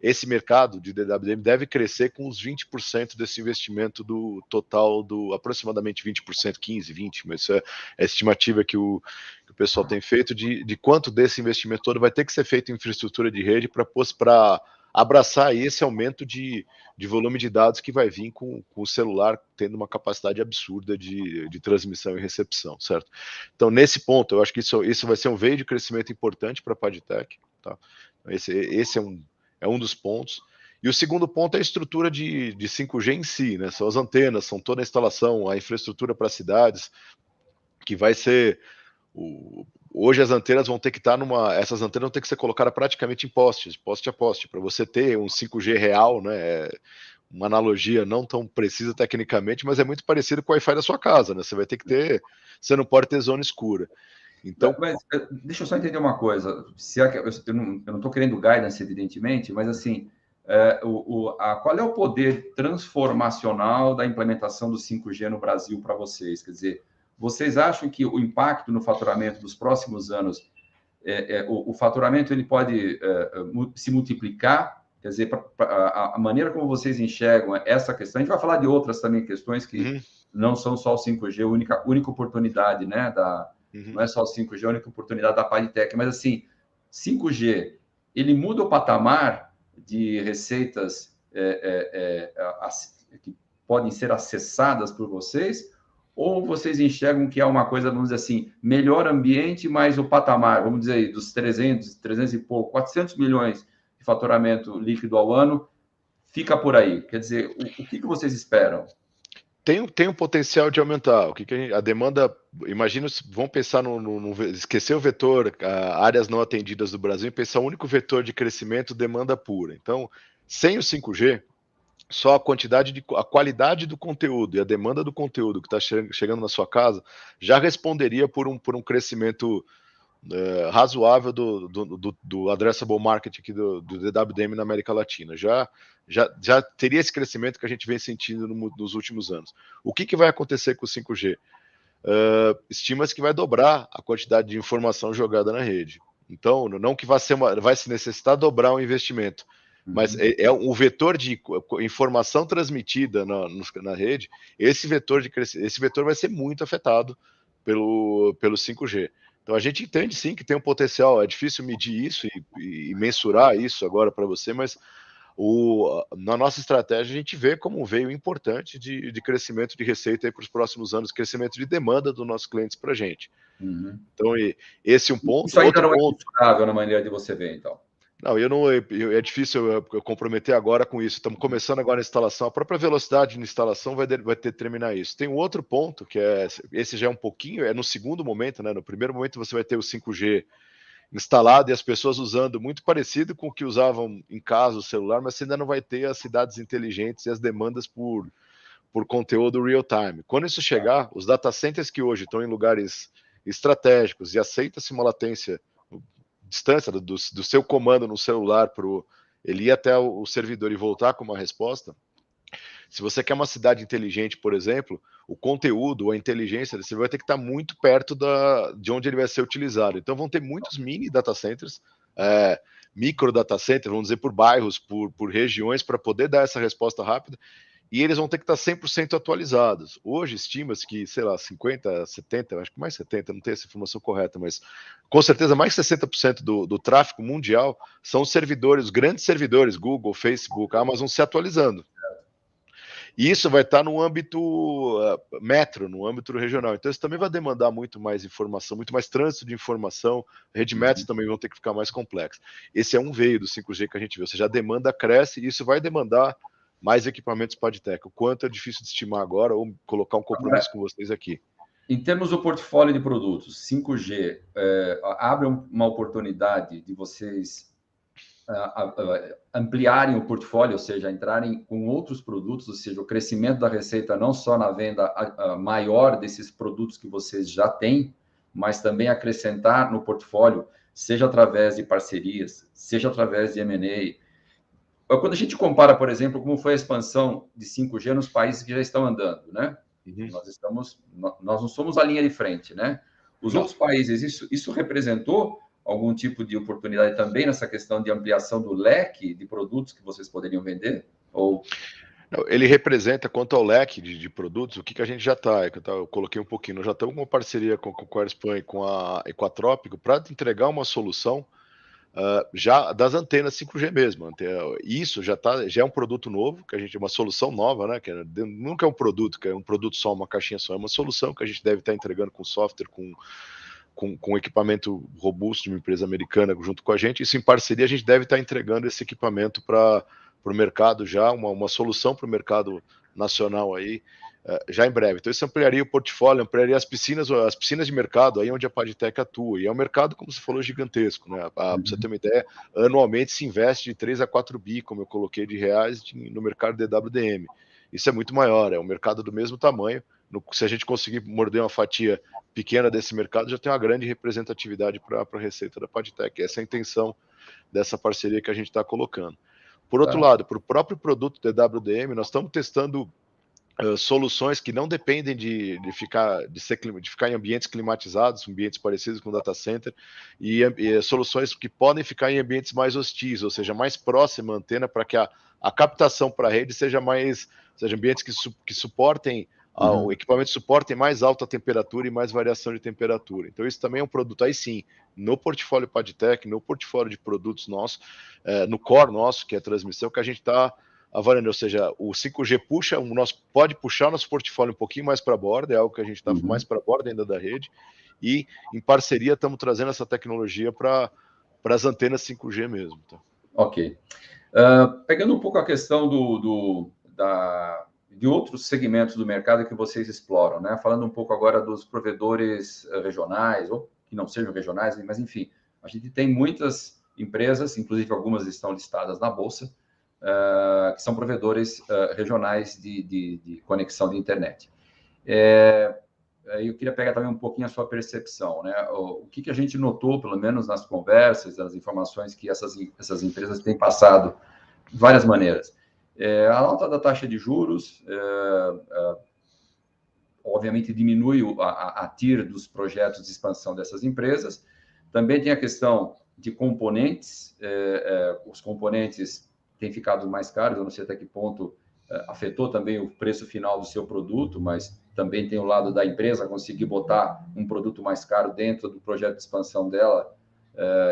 esse mercado de DWDM deve crescer com os 20% desse investimento do total, aproximadamente 20%, 15%, 20%, mas isso é a estimativa que o pessoal tem feito de quanto desse investimento todo vai ter que ser feito em infraestrutura de rede para abraçar esse aumento de volume de dados que vai vir com o celular tendo uma capacidade absurda de transmissão e recepção, certo? Então, nesse ponto, eu acho que isso vai ser um veio de crescimento importante para a PadTech, tá? Esse é um dos pontos. E o segundo ponto é a estrutura de 5G em si, né? São as antenas, são toda a instalação, a infraestrutura para cidades, que vai ser... Hoje as antenas vão ter que estar essas antenas vão ter que ser colocadas praticamente em poste a poste, para você ter um 5G real, né? Uma analogia não tão precisa tecnicamente, mas é muito parecido com o Wi-Fi da sua casa, né? Você vai ter que ter, você não pode ter zona escura. Então, mas deixa eu só entender uma coisa. Eu não estou querendo guidance, evidentemente, mas assim, qual é o poder transformacional da implementação do 5G no Brasil para vocês? Quer dizer, vocês acham que o impacto no faturamento dos próximos anos, o faturamento ele pode se multiplicar? Quer dizer, a maneira como vocês enxergam essa questão, a gente vai falar de outras também questões que não são só o 5G, a única oportunidade, né? Não é só o 5G, a única oportunidade da PadTech, mas assim, 5G, ele muda o patamar de receitas que podem ser acessadas por vocês, ou vocês enxergam que é uma coisa, vamos dizer assim, melhor ambiente, mas o patamar, vamos dizer aí, dos 300 e pouco, 400 milhões de faturamento líquido ao ano, fica por aí? Quer dizer, o que vocês esperam? Tem um potencial de aumentar. A demanda, imagina, vamos pensar esquecer o vetor, áreas não atendidas do Brasil, e pensar o único vetor de crescimento, demanda pura. Então, sem o 5G, só a qualidade do conteúdo e a demanda do conteúdo que está chegando na sua casa já responderia por um crescimento razoável do addressable market aqui do DWDM na América Latina. Já teria esse crescimento que a gente vem sentindo nos últimos anos. O que vai acontecer com o 5G? Estima-se que vai dobrar a quantidade de informação jogada na rede. Então, não que vai se necessitar dobrar o investimento, mas é um vetor de informação transmitida na rede. Esse vetor vai ser muito afetado pelo 5G. Então a gente entende sim que tem um potencial. É difícil medir isso e mensurar isso agora para você, mas na nossa estratégia a gente vê como um veio importante de crescimento de receita para os próximos anos, crescimento de demanda dos nossos clientes para a gente. Então esse é um ponto. Isso ainda não é mensurável na maneira de você ver, então. Não, é difícil eu comprometer agora com isso. Estamos começando agora a instalação. A própria velocidade de instalação vai determinar isso. Tem um outro ponto, que esse já é um pouquinho, é no segundo momento, né? No primeiro momento você vai ter o 5G instalado e as pessoas usando muito parecido com o que usavam em casa o celular, mas você ainda não vai ter as cidades inteligentes e as demandas por conteúdo real time. Quando isso chegar, os data centers que hoje estão em lugares estratégicos e aceita-se uma latência distância do seu comando no celular para ele ir até o servidor e voltar com uma resposta. Se você quer uma cidade inteligente, por exemplo, o conteúdo ou a inteligência você vai ter que estar muito perto de onde ele vai ser utilizado. Então vão ter muitos mini data centers, micro data centers, vamos dizer, por bairros, por regiões, para poder dar essa resposta rápida. E eles vão ter que estar 100% atualizados. Hoje estima-se que, sei lá, 50%, 70%, acho que mais 70%, não tenho essa informação correta, mas com certeza mais 60% do tráfego mundial são os servidores, os grandes servidores, Google, Facebook, Amazon, se atualizando. E isso vai estar no âmbito metro, no âmbito regional. Então, isso também vai demandar muito mais informação, muito mais trânsito de informação. Rede metros também vão ter que ficar mais complexas. Esse é um veio do 5G que a gente viu. Ou seja, a demanda cresce e isso vai demandar mais equipamentos PodTech. O quanto é difícil de estimar agora ou colocar um compromisso com vocês aqui. Em termos do portfólio de produtos, 5G abre uma oportunidade de vocês ampliarem o portfólio, ou seja, entrarem com outros produtos, ou seja, o crescimento da receita não só na venda maior desses produtos que vocês já têm, mas também acrescentar no portfólio, seja através de parcerias, seja através de M&A. Quando a gente compara, por exemplo, como foi a expansão de 5G nos países que já estão andando, né? Nós não somos a linha de frente, né? Os outros países, isso representou algum tipo de oportunidade também nessa questão de ampliação do leque de produtos que vocês poderiam vender? Ou... Ele representa, quanto ao leque de produtos, o que a gente já está. Eu coloquei um pouquinho, nós já estamos com uma parceria com a Airspan e com a Equatrópico para entregar uma solução já das antenas 5G mesmo. Isso já é um produto novo, que a gente uma solução nova, né? Que nunca é um produto, que é um produto só, uma caixinha só, é uma solução que a gente deve estar entregando com software, com equipamento robusto de uma empresa americana junto com a gente. Isso em parceria, a gente deve estar entregando esse equipamento para o mercado já, uma solução para o mercado nacional aí, já em breve. Então isso ampliaria o portfólio, ampliaria as piscinas de mercado aí onde a PodTech atua. E é um mercado, como você falou, gigantesco, né? Para você ter uma ideia, anualmente se investe de 3 a 4 bi, como eu coloquei, de reais no mercado de WDM. Isso é muito maior, é um mercado do mesmo tamanho. Se a gente conseguir morder uma fatia pequena desse mercado, já tem uma grande representatividade para a receita da PodTech. Essa é a intenção dessa parceria que a gente está colocando. Por outro lado, para o próprio produto DWDM, nós estamos testando soluções que não dependem de ficar em ambientes climatizados, ambientes parecidos com data center, e soluções que podem ficar em ambientes mais hostis, ou seja, mais próxima à antena, para que a captação para a rede seja ambientes que suportem o equipamento suportem mais alta temperatura e mais variação de temperatura. Então isso também é um produto, aí sim, no portfólio PodTech, no portfólio de produtos nossos, no core nosso, que é a transmissão, que a gente está avaliando, ou seja, o 5G pode puxar nosso portfólio um pouquinho mais para a borda, é algo que a gente está mais para a borda ainda da rede, e em parceria estamos trazendo essa tecnologia para as antenas 5G mesmo. Tá? Ok. Pegando um pouco a questão de outros segmentos do mercado que vocês exploram, né? Falando um pouco agora dos provedores regionais, ou que não sejam regionais, mas enfim, a gente tem muitas empresas, inclusive algumas estão listadas na Bolsa, que são provedores regionais de conexão de internet. Eu queria pegar também um pouquinho a sua percepção, né? O que a gente notou, pelo menos nas conversas, nas informações que essas empresas têm passado de várias maneiras. A alta da taxa de juros, obviamente, diminui a TIR dos projetos de expansão dessas empresas. Também tem a questão de componentes. Os componentes têm ficado mais caros, eu não sei até que ponto afetou também o preço final do seu produto, mas também tem o lado da empresa conseguir botar um produto mais caro dentro do projeto de expansão dela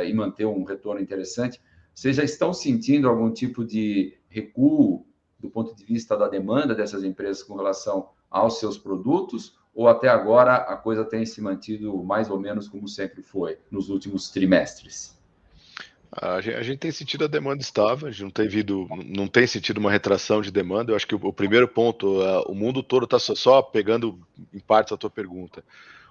e manter um retorno interessante. Vocês já estão sentindo algum tipo de recuo do ponto de vista da demanda dessas empresas com relação aos seus produtos? Ou até agora a coisa tem se mantido mais ou menos como sempre foi nos últimos trimestres? A gente tem sentido a demanda estável, a gente não tem sentido uma retração de demanda. Eu acho que o primeiro ponto, o mundo todo está só pegando em partes a tua pergunta.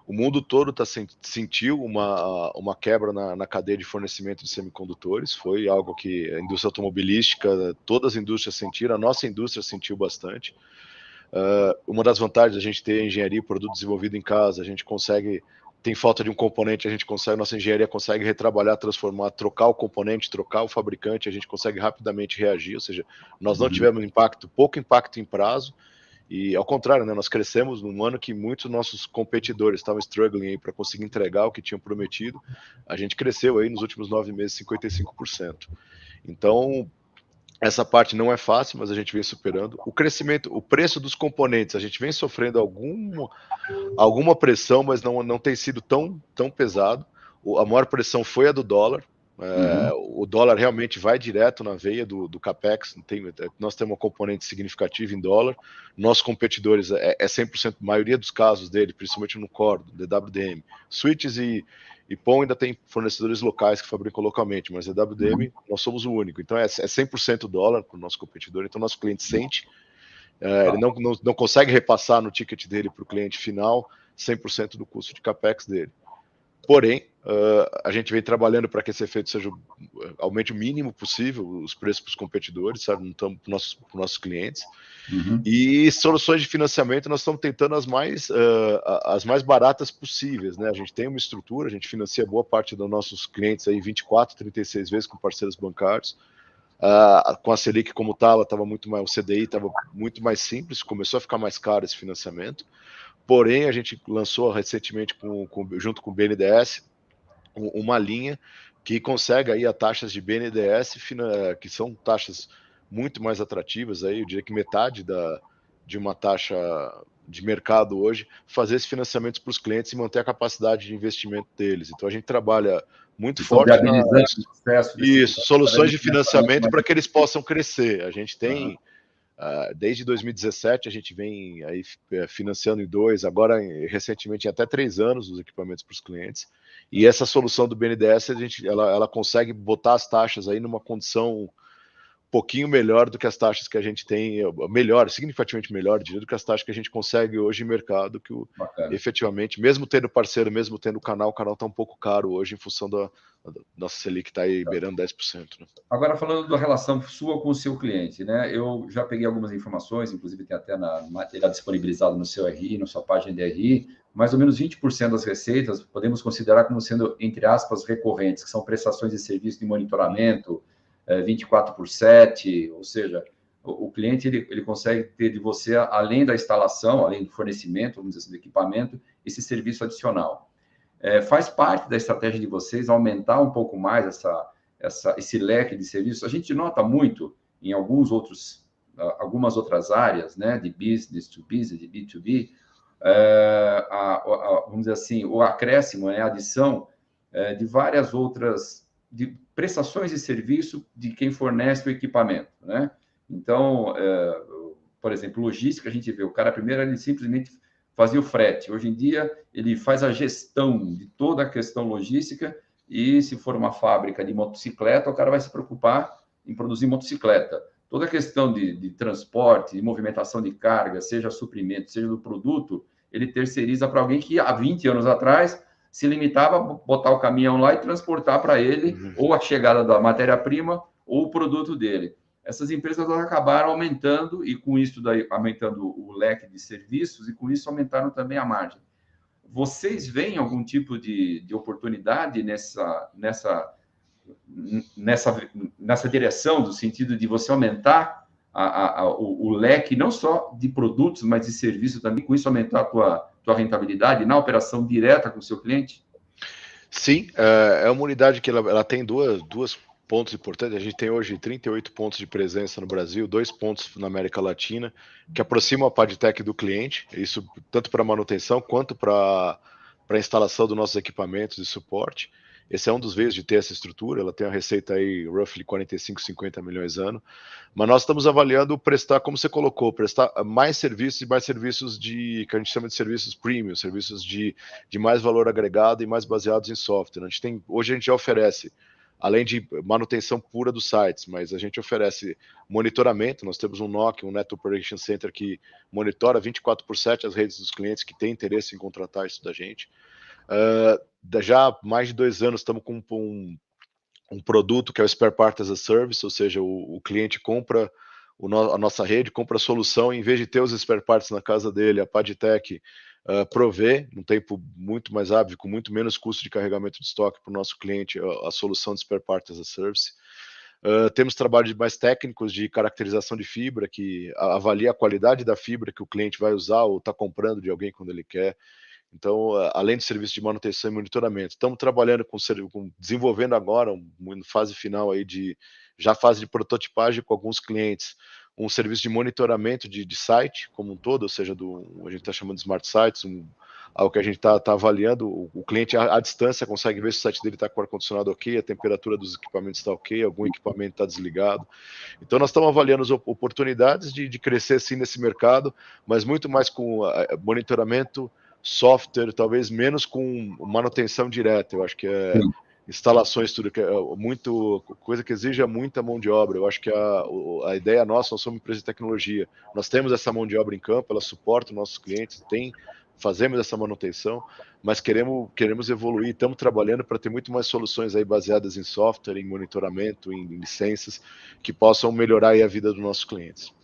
O mundo todo sentiu uma quebra na cadeia de fornecimento de semicondutores. Foi algo que a indústria automobilística, todas as indústrias sentiram, a nossa indústria sentiu bastante. Uma das vantagens da gente ter engenharia e produto desenvolvido em casa, a gente tem falta de um componente, nossa engenharia consegue retrabalhar, transformar, trocar o componente, trocar o fabricante, a gente consegue rapidamente reagir, ou seja, nós não tivemos pouco impacto em prazo. E ao contrário, né, nós crescemos num ano que muitos nossos competidores estavam struggling para conseguir entregar o que tinham prometido. A gente cresceu aí nos últimos 9 meses 55%. Então, essa parte não é fácil, mas a gente vem superando. O crescimento, o preço dos componentes, a gente vem sofrendo alguma pressão, mas não tem sido tão pesado. A maior pressão foi a do dólar. O dólar realmente vai direto na veia do CAPEX, nós temos uma componente significativa em dólar, nossos competidores é 100%, a maioria dos casos dele, principalmente no core, do DWDM. Switches e PON ainda tem fornecedores locais que fabricam localmente, mas DWDM nós somos o único, então é 100% dólar para o nosso competidor, então nosso cliente sente, ele não consegue repassar no ticket dele para o cliente final 100% do custo de CAPEX dele. Porém, a gente vem trabalhando para que esse efeito seja aumente o mínimo possível os preços para os competidores, sabe, para os nossos clientes. E soluções de financiamento nós estamos tentando as mais baratas possíveis, né? A gente tem uma estrutura, a gente financia boa parte dos nossos clientes aí 24, 36 vezes com parceiros bancários. Com a Selic como estava muito mais, o CDI estava muito mais simples, começou a ficar mais caro esse financiamento. Porém, a gente lançou recentemente, junto com o BNDES, uma linha que consegue aí a taxas de BNDES, que são taxas muito mais atrativas, aí, eu diria que metade de uma taxa de mercado hoje, fazer esses financiamentos para os clientes e manter a capacidade de investimento deles. Então, a gente trabalha muito forte soluções de financiamento para que eles possam crescer. A gente tem... desde 2017 a gente vem aí financiando em 2, agora recentemente em até 3 anos os equipamentos para os clientes, e essa solução do BNDES ela consegue botar as taxas aí numa condição um pouquinho melhor do que as taxas que a gente tem, significativamente melhor, diria, do que as taxas que a gente consegue hoje em mercado, que efetivamente, mesmo tendo parceiro, mesmo tendo canal, o canal está um pouco caro hoje em função da nossa Selic está aí beirando 10%. Né? Agora, falando da relação sua com o seu cliente, né? Eu já peguei algumas informações, inclusive tem até na material disponibilizado no seu RI, na sua página de RI, mais ou menos 20% das receitas podemos considerar como sendo, entre aspas, recorrentes, que são prestações de serviço de monitoramento, 24/7, ou seja, o cliente ele consegue ter de você, além da instalação, além do fornecimento, vamos dizer assim, do equipamento, esse serviço adicional. Faz parte da estratégia de vocês aumentar um pouco mais esse leque de serviços? A gente nota muito em algumas outras áreas, né, de business to business, de B2B, vamos dizer assim, o acréscimo, a adição de várias outras de prestações de serviço de quem fornece o equipamento, né? Então, por exemplo, logística, a gente vê, o cara primeiro ele simplesmente fazia o frete. Hoje em dia, ele faz a gestão de toda a questão logística e, se for uma fábrica de motocicleta, o cara vai se preocupar em produzir motocicleta. Toda a questão de transporte, de movimentação de carga, seja suprimento, seja do produto, ele terceiriza para alguém que, há 20 anos atrás, se limitava a botar o caminhão lá e transportar para ele ou a chegada da matéria-prima ou o produto dele. Essas empresas acabaram aumentando e, com isso, daí, aumentando o leque de serviços e, com isso, aumentaram também a margem. Vocês veem algum tipo de oportunidade nessa direção, do sentido de você aumentar o leque, não só de produtos, mas de serviços também, com isso aumentar a tua rentabilidade na operação direta com o seu cliente? Sim, é uma unidade que ela tem duas pontos importantes. A gente tem hoje 38 pontos de presença no Brasil, 2 pontos na América Latina, que aproximam a Padtech do cliente, isso tanto para manutenção quanto para a instalação dos nossos equipamentos de suporte. Esse é um dos veios de ter essa estrutura, ela tem uma receita aí, roughly 45, 50 milhões ano, mas nós estamos avaliando prestar, como você colocou, prestar mais serviços e mais serviços que a gente chama de serviços premium, serviços de mais valor agregado e mais baseados em software. Hoje a gente já oferece, além de manutenção pura dos sites, mas a gente oferece monitoramento, nós temos um NOC, um Net Operation Center, que monitora 24/7 as redes dos clientes que têm interesse em contratar isso da gente. Já há mais de 2 anos estamos com um produto que é o Spare Part as a Service, ou seja, o cliente compra a nossa rede, compra a solução, e em vez de ter os spare parts na casa dele, a Padtech provê, num tempo muito mais hábil, com muito menos custo de carregamento de estoque para o nosso cliente, a solução de Spare Part as a Service. Temos trabalhos mais técnicos de caracterização de fibra, que avalia a qualidade da fibra que o cliente vai usar ou está comprando de alguém quando ele quer. Então, além do serviço de manutenção e monitoramento, estamos trabalhando desenvolvendo agora, fase final aí fase de prototipagem com alguns clientes, um serviço de monitoramento de site como um todo, ou seja, a gente está chamando de Smart Sites, ao que a gente está avaliando. O cliente à distância consegue ver se o site dele está com o ar-condicionado ok, a temperatura dos equipamentos está ok, algum equipamento está desligado. Então, nós estamos avaliando as oportunidades de crescer sim nesse mercado, mas muito mais com monitoramento, software, talvez menos com manutenção direta. Eu acho que instalações, tudo que é muito coisa que exija muita mão de obra. Eu acho que a ideia nossa, nós somos uma empresa de tecnologia. Nós temos essa mão de obra em campo, ela suporta os nossos clientes, fazemos essa manutenção, mas queremos evoluir, estamos trabalhando para ter muito mais soluções aí baseadas em software, em monitoramento, em licenças, que possam melhorar aí a vida dos nossos clientes.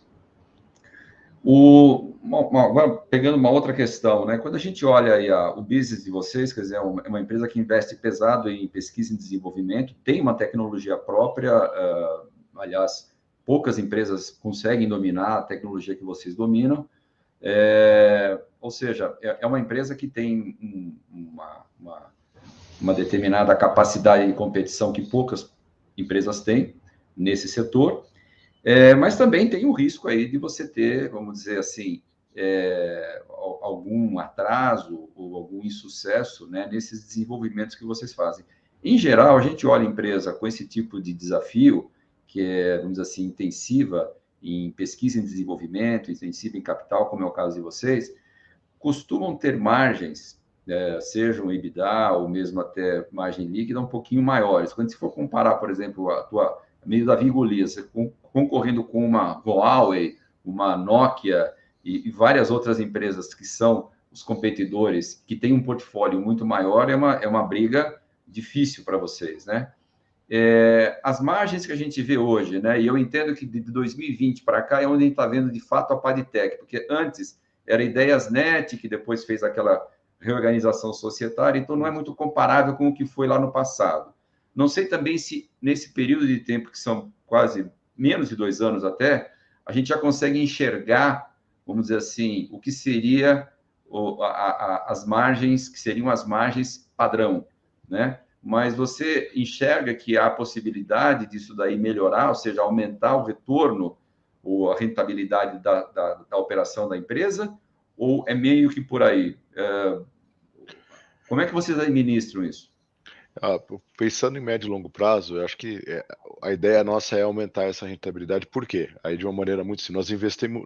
Agora, pegando uma outra questão, né? Quando a gente olha aí o business de vocês, quer dizer, é uma empresa que investe pesado em pesquisa e desenvolvimento, tem uma tecnologia própria, aliás, poucas empresas conseguem dominar a tecnologia que vocês dominam, ou seja, é uma empresa que tem uma determinada capacidade de competição que poucas empresas têm nesse setor, mas também tem o risco aí de você ter, vamos dizer assim, algum atraso ou algum insucesso, né, nesses desenvolvimentos que vocês fazem. Em geral, a gente olha a empresa com esse tipo de desafio, que é, vamos dizer assim, intensiva em pesquisa e desenvolvimento, intensiva em capital, como é o caso de vocês, costumam ter margens, sejam EBITDA ou mesmo até margem líquida, um pouquinho maiores. Quando se for comparar, por exemplo, a tua meio Davi e Golias, concorrendo com uma Huawei, uma Nokia e várias outras empresas que são os competidores, que têm um portfólio muito maior, é uma briga difícil para vocês, né? As margens que a gente vê hoje, né? E eu entendo que de 2020 para cá é onde a gente está vendo de fato a Padtech, porque antes era Ideiasnet, que depois fez aquela reorganização societária, então não é muito comparável com o que foi lá no passado. Não sei também se nesse período de tempo, que são quase menos de 2 anos até, a gente já consegue enxergar, vamos dizer assim, o que seria as margens, que seriam as margens padrão, né? Mas você enxerga que há a possibilidade disso daí melhorar, ou seja, aumentar o retorno ou a rentabilidade da operação da empresa, ou é meio que por aí? Como é que vocês administram isso? Pensando em médio e longo prazo, eu acho que a ideia nossa é aumentar essa rentabilidade. Por quê? Aí, de uma maneira muito simples,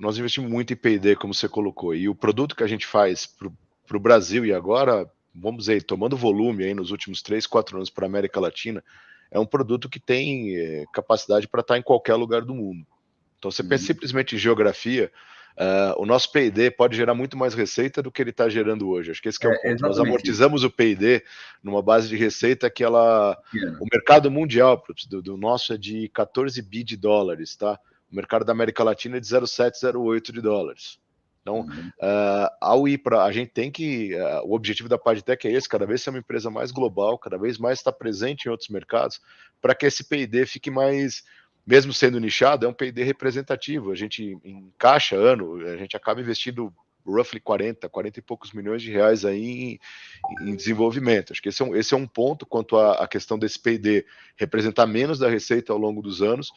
nós investimos muito em P&D, como você colocou, e o produto que a gente faz para o Brasil e agora, vamos dizer, tomando volume aí nos últimos 3, 4 anos para a América Latina, é um produto que tem capacidade para estar em qualquer lugar do mundo. Então, você pensa simplesmente em geografia, o nosso P&D pode gerar muito mais receita do que ele está gerando hoje. Acho que esse que é o ponto. Nós amortizamos o P&D numa base de receita que o mercado mundial do nosso é de 14 bi de dólares, tá? O mercado da América Latina é de 0,7, 0,8 de dólares. Então, ao ir para... A gente tem que... o objetivo da Padtech é esse, cada vez ser uma empresa mais global, cada vez mais estar presente em outros mercados, para que esse P&D fique mais... Mesmo sendo nichado, é um P&D representativo. A gente encaixa a gente acaba investindo roughly 40 e poucos milhões de reais aí em desenvolvimento. Acho que esse é um ponto quanto à questão desse P&D representar menos da receita ao longo dos anos.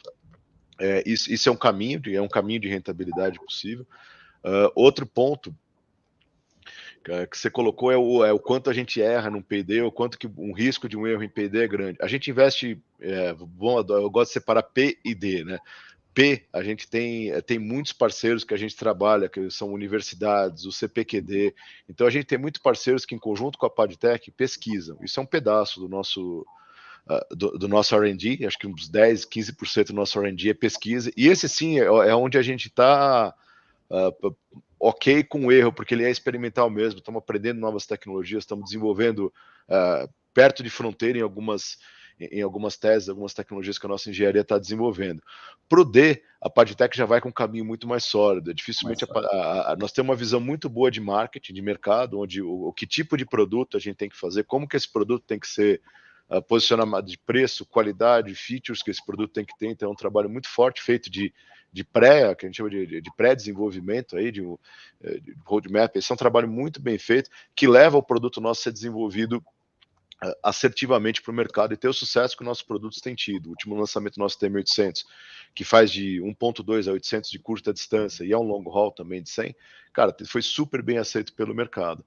Isso é um caminho de rentabilidade possível. Outro ponto que você colocou é o quanto a gente erra num P&D, o quanto que um risco de um erro em P&D é grande. A gente investe, eu gosto de separar P e D, né? P, a gente tem muitos parceiros que a gente trabalha, que são universidades, o CPQD. Então, a gente tem muitos parceiros que, em conjunto com a Padtech, pesquisam. Isso é um pedaço do nosso R&D, acho que uns 10, 15% do nosso R&D é pesquisa. E esse, sim, é onde a gente está... ok com o erro, porque ele é experimental mesmo, estamos aprendendo novas tecnologias, estamos desenvolvendo perto de fronteira em algumas teses, algumas tecnologias que a nossa engenharia está desenvolvendo. Para o D, a Padtech já vai com um caminho muito mais sólido. Dificilmente nós temos uma visão muito boa de marketing, de mercado, onde que tipo de produto a gente tem que fazer, como que esse produto tem que ser posicionamento de preço, qualidade, features que esse produto tem que ter. Então é um trabalho muito forte feito de pré, que a gente chama de pré-desenvolvimento aí, de roadmap. Esse é um trabalho muito bem feito que leva o produto nosso a ser desenvolvido assertivamente para o mercado e ter o sucesso que nossos produtos têm tido. O último lançamento nosso tem 1800, que faz de 1.2 a 800 de curta distância e é um long haul também de 100. Cara, foi super bem aceito pelo mercado.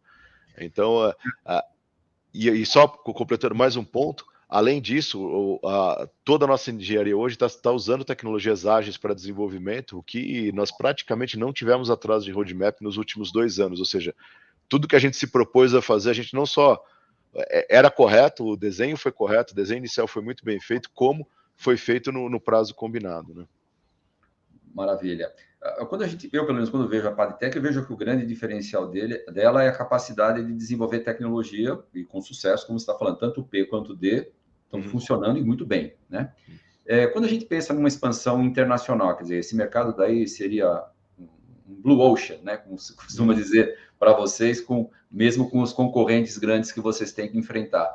Então, e só completando mais um ponto, além disso, toda a nossa engenharia hoje está usando tecnologias ágeis para desenvolvimento, o que nós praticamente não tivemos atraso de roadmap nos últimos 2 anos, ou seja, tudo que a gente se propôs a fazer, a gente não só era correto, o desenho foi correto, o desenho inicial foi muito bem feito, como foi feito no prazo combinado, né? Maravilha. Eu, pelo menos, quando vejo a Padtech, eu vejo que o grande diferencial dela é a capacidade de desenvolver tecnologia, e com sucesso, como você está falando, tanto o P quanto o D estão funcionando e muito bem, né? Quando a gente pensa numa expansão internacional, quer dizer, esse mercado daí seria um blue ocean, né? Como se costuma dizer para vocês, mesmo com os concorrentes grandes que vocês têm que enfrentar.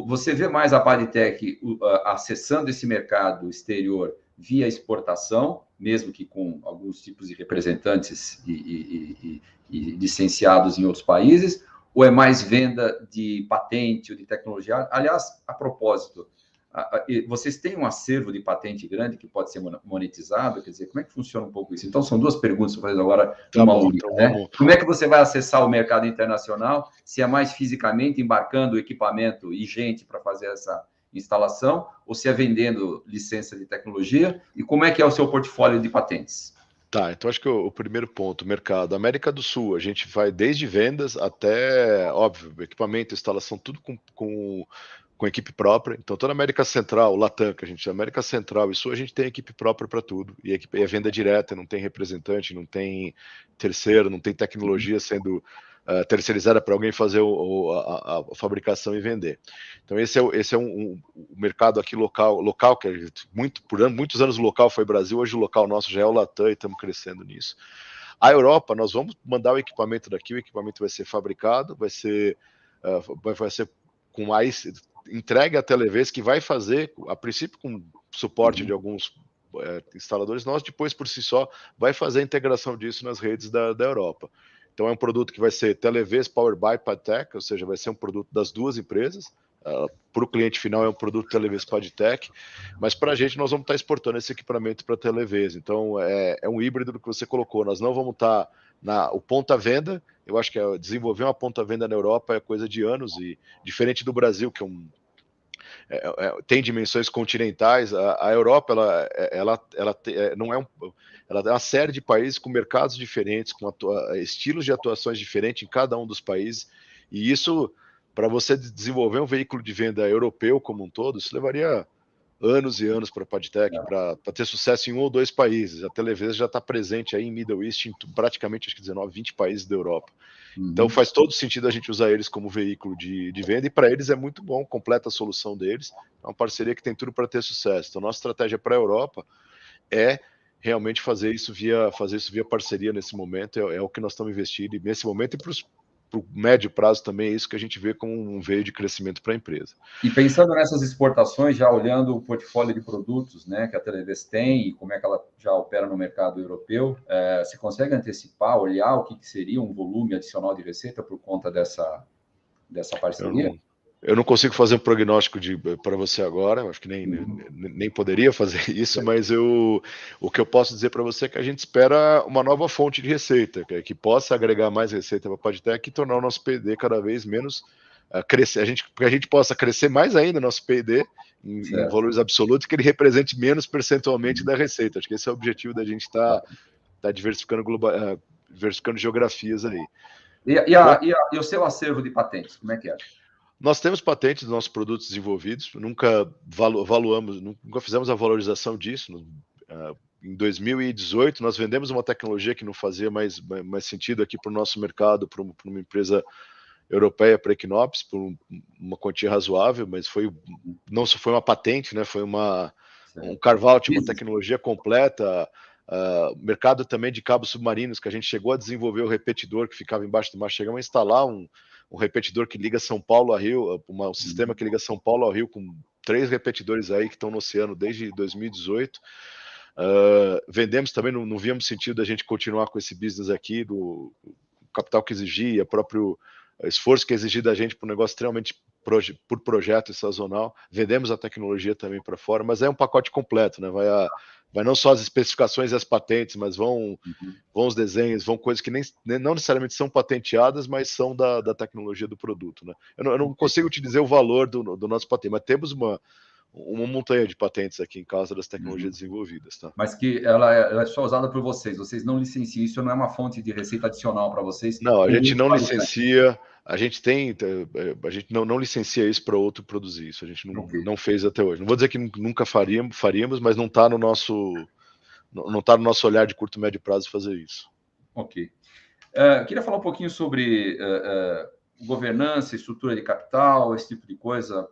Você vê mais a Padtech acessando esse mercado exterior via exportação, mesmo que com alguns tipos de representantes e licenciados em outros países, ou é mais venda de patente ou de tecnologia? Aliás, a propósito, vocês têm um acervo de patente grande que pode ser monetizado? Quer dizer, como é que funciona um pouco isso? Então, são 2 perguntas que eu vou fazer agora. Tá bom, então vamos. Como é que você vai acessar o mercado internacional? Se é mais fisicamente, embarcando equipamento e gente para fazer essa instalação, ou se é vendendo licença de tecnologia? E como é que é o seu portfólio de patentes? Tá, então acho que o primeiro ponto, mercado. América do Sul, a gente vai desde vendas até, óbvio, equipamento, instalação, tudo com equipe própria. Então, toda a América Central, Latam, que a gente chama América Central e Sul, a gente tem equipe própria para tudo. E é venda direta, não tem representante, não tem terceiro, não tem tecnologia sendo terceirizada para alguém fazer a fabricação e vender. Então, esse é um mercado aqui local que muitos anos o local foi Brasil, hoje o local nosso já é o Latam e estamos crescendo nisso. A Europa, nós vamos mandar o equipamento daqui, o equipamento vai ser fabricado, vai ser com mais entregue a Televez, que vai fazer, a princípio com suporte de alguns instaladores nossos, depois por si só vai fazer a integração disso nas redes da Europa. Então é um produto que vai ser Televez Powered by Padtech, ou seja, vai ser um produto das 2 empresas. Para o cliente final é um produto Televez Padtech, mas para a gente nós vamos estar exportando esse equipamento para a Televez. Então é um híbrido do que você colocou. Nós não vamos estar o ponta-venda. Eu acho que desenvolver uma ponta-venda na Europa é coisa de anos, e diferente do Brasil, que tem dimensões continentais. A Europa ela não é ela é uma série de países com mercados diferentes, com estilos de atuações diferentes em cada um dos países, e isso, para você desenvolver um veículo de venda europeu como um todo, isso levaria anos e anos para a Padtech, para ter sucesso em 1 ou 2 países. A Televez já está presente aí em Middle East, em praticamente, acho que 19, 20 países da Europa. Então faz todo sentido a gente usar eles como veículo de venda, e para eles é muito bom, completa a solução deles. É uma parceria que tem tudo para ter sucesso. Então, nossa estratégia para a Europa é realmente fazer isso via parceria nesse momento, é o que nós estamos investindo, e nesse momento, e para o médio prazo também é isso que a gente vê como um veio de crescimento para a empresa. E pensando nessas exportações, já olhando o portfólio de produtos, né, que a Televez tem e como é que ela já opera no mercado europeu, você consegue antecipar, olhar o que seria um volume adicional de receita por conta dessa parceria? Eu não consigo fazer um prognóstico para você agora, acho que nem poderia fazer isso, mas o que eu posso dizer para você é que a gente espera uma nova fonte de receita, que possa agregar mais receita para a Padtech e tornar o nosso P&D cada vez menos crescer, que a gente possa crescer mais ainda nosso P&D em valores absolutos, que ele represente menos percentualmente da receita. Acho que esse é o objetivo da gente estar diversificando geografias aí. E o seu acervo de patentes, como é que é? Nós temos patentes dos nossos produtos desenvolvidos, nunca fizemos a valorização disso. Em 2018, nós vendemos uma tecnologia que não fazia mais sentido aqui para o nosso mercado, para uma empresa europeia, para a Equinopis, por uma quantia razoável, mas não só foi uma patente, né? Foi um carve-out, uma tecnologia completa. Mercado também de cabos submarinos, que a gente chegou a desenvolver o repetidor que ficava embaixo do mar. Chegamos a instalar um repetidor que liga São Paulo a Rio, um sistema que liga São Paulo ao Rio, com 3 repetidores aí que estão no oceano desde 2018. Vendemos também, não víamos sentido da gente continuar com esse business aqui, do capital que exigia, próprio esforço que exigia da gente para um negócio extremamente por projeto e sazonal. Vendemos a tecnologia também para fora, mas é um pacote completo, né? Vai vai não só as especificações e as patentes, mas vão Uhum. os desenhos, vão coisas que não necessariamente são patenteadas, mas são da tecnologia do produto, né? Eu não Ok. consigo te dizer o valor do nosso patente, mas temos uma montanha de patentes aqui em causa das tecnologias Uhum. desenvolvidas, tá? Mas que ela é só usada por vocês. Vocês não licenciam, isso não é uma fonte de receita adicional para vocês. Não, a O gente uso não para o teste. licencia, a gente não licencia isso para outro produzir isso, a gente Ok. não fez até hoje. Não vou dizer que nunca faríamos, mas não está no nosso, não tá no nosso olhar de curto e médio prazo fazer isso. Ok. Queria falar um pouquinho sobre governança, estrutura de capital, esse tipo de coisa.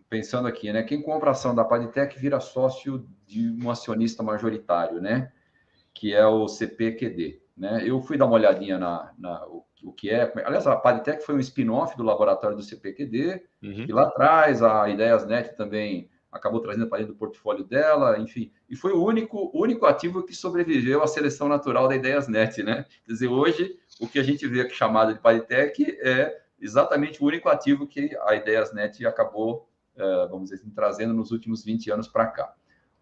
Pensando aqui, né? Quem compra a ação da Padtech vira sócio de um acionista majoritário, né? Que é o CPQD, né? Eu fui dar uma olhadinha o que é. Aliás, a Padtech foi um spin-off do laboratório do CPQD, Uhum. que lá atrás a IdeiasNet também acabou trazendo para dentro do portfólio dela, enfim, e foi o único ativo que sobreviveu à seleção natural da IdeiasNet, né? Quer dizer, hoje o que a gente vê aqui chamado de Padtech é exatamente o único ativo que a IdeiasNet acabou, vamos dizer assim, trazendo nos últimos 20 anos para cá,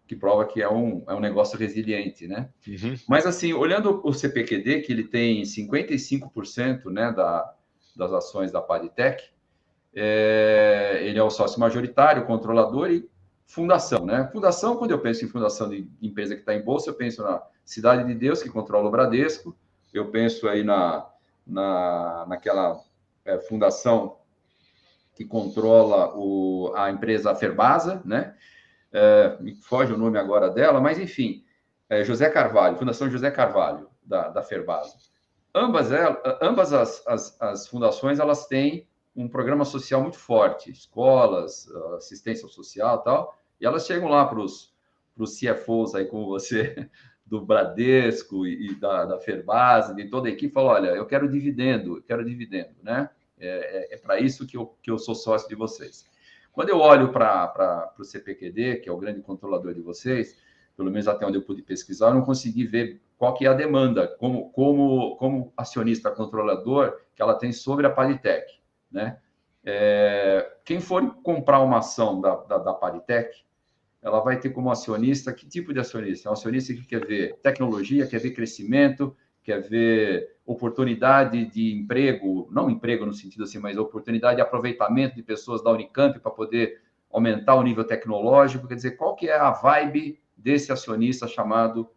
que prova que é um negócio resiliente, né? Uhum. Mas, assim, olhando o CPQD, que ele tem 55%, né, das ações da Padtech, ele é o sócio majoritário, controlador e fundação, né? Fundação, quando eu penso em fundação de empresa que está em bolsa, eu penso na Cidade de Deus, que controla o Bradesco, eu penso aí naquela fundação que controla a empresa Ferbasa, né? Me foge o nome agora dela, mas enfim, José Carvalho, Fundação José Carvalho, da Ferbasa. Ambas as fundações, elas têm um programa social muito forte, escolas, assistência social e tal, e elas chegam lá para os CFOs aí como você, do Bradesco e da Ferbasa, de toda a equipe, falam, olha, eu quero dividendo, né? É para isso que eu sou sócio de vocês. Quando eu olho para o CPQD, que é o grande controlador de vocês, pelo menos até onde eu pude pesquisar, eu não consegui ver qual que é a demanda, como acionista controlador que ela tem sobre a Padtech, né? Quem for comprar uma ação da Padtech, ela vai ter como acionista, que tipo de acionista? É um acionista que quer ver tecnologia, quer ver crescimento, quer ver oportunidade de emprego, não emprego no sentido assim, mas oportunidade de aproveitamento de pessoas da Unicamp para poder aumentar o nível tecnológico. Quer dizer, qual que é a vibe desse acionista chamado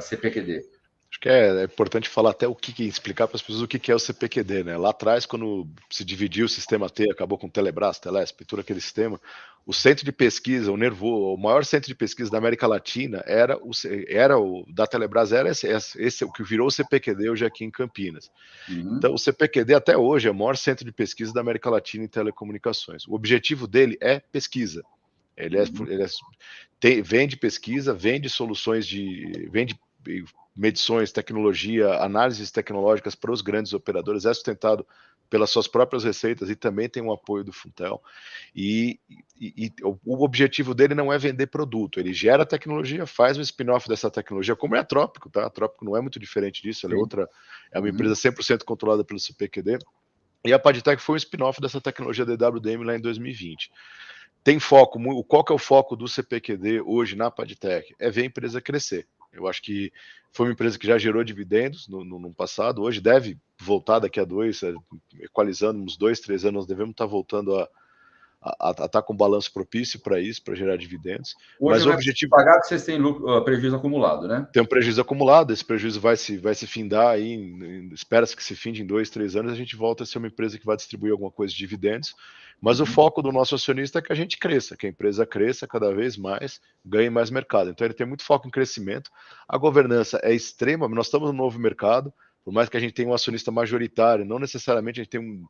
CPQD? Acho que é importante falar até explicar para as pessoas o que é o CPQD, né? Lá atrás, quando se dividiu o sistema T, acabou com o Telebrás, Telesp, todo aquele sistema, o centro de pesquisa, o maior centro de pesquisa da América Latina era o da Telebrás, era esse o que virou o CPQD hoje aqui em Campinas. Uhum. Então, o CPQD até hoje é o maior centro de pesquisa da América Latina em telecomunicações. O objetivo dele é pesquisa. Vende pesquisa, vende soluções vende medições, tecnologia, análises tecnológicas para os grandes operadores, é sustentado pelas suas próprias receitas e também tem um apoio do Funtel. E o objetivo dele não é vender produto, ele gera tecnologia, faz um spin-off dessa tecnologia, como é a Trópico, tá? A Trópico não é muito diferente disso, ela é uma empresa 100% controlada pelo CPQD, e a Padtech foi um spin-off dessa tecnologia da EWDM lá em 2020. Tem foco, qual que é o foco do CPQD hoje na Padtech? É ver a empresa crescer. Eu acho que foi uma empresa que já gerou dividendos no passado, hoje deve voltar daqui a equalizando uns 2, 3 anos, nós devemos estar voltando a estar com balanço propício para isso, para gerar dividendos. Hoje Mas o não é preciso objetivo pagar porque vocês têm prejuízo acumulado, né? tem um prejuízo acumulado, esse prejuízo vai se findar aí, espera-se que se finde em 2, 3 anos, a gente volta a ser uma empresa que vai distribuir alguma coisa de dividendos, mas o foco do nosso acionista é que a gente cresça, que a empresa cresça cada vez mais, ganhe mais mercado. Então ele tem muito foco em crescimento, a governança é extrema, nós estamos no novo mercado, por mais que a gente tenha um acionista majoritário, não necessariamente a gente tem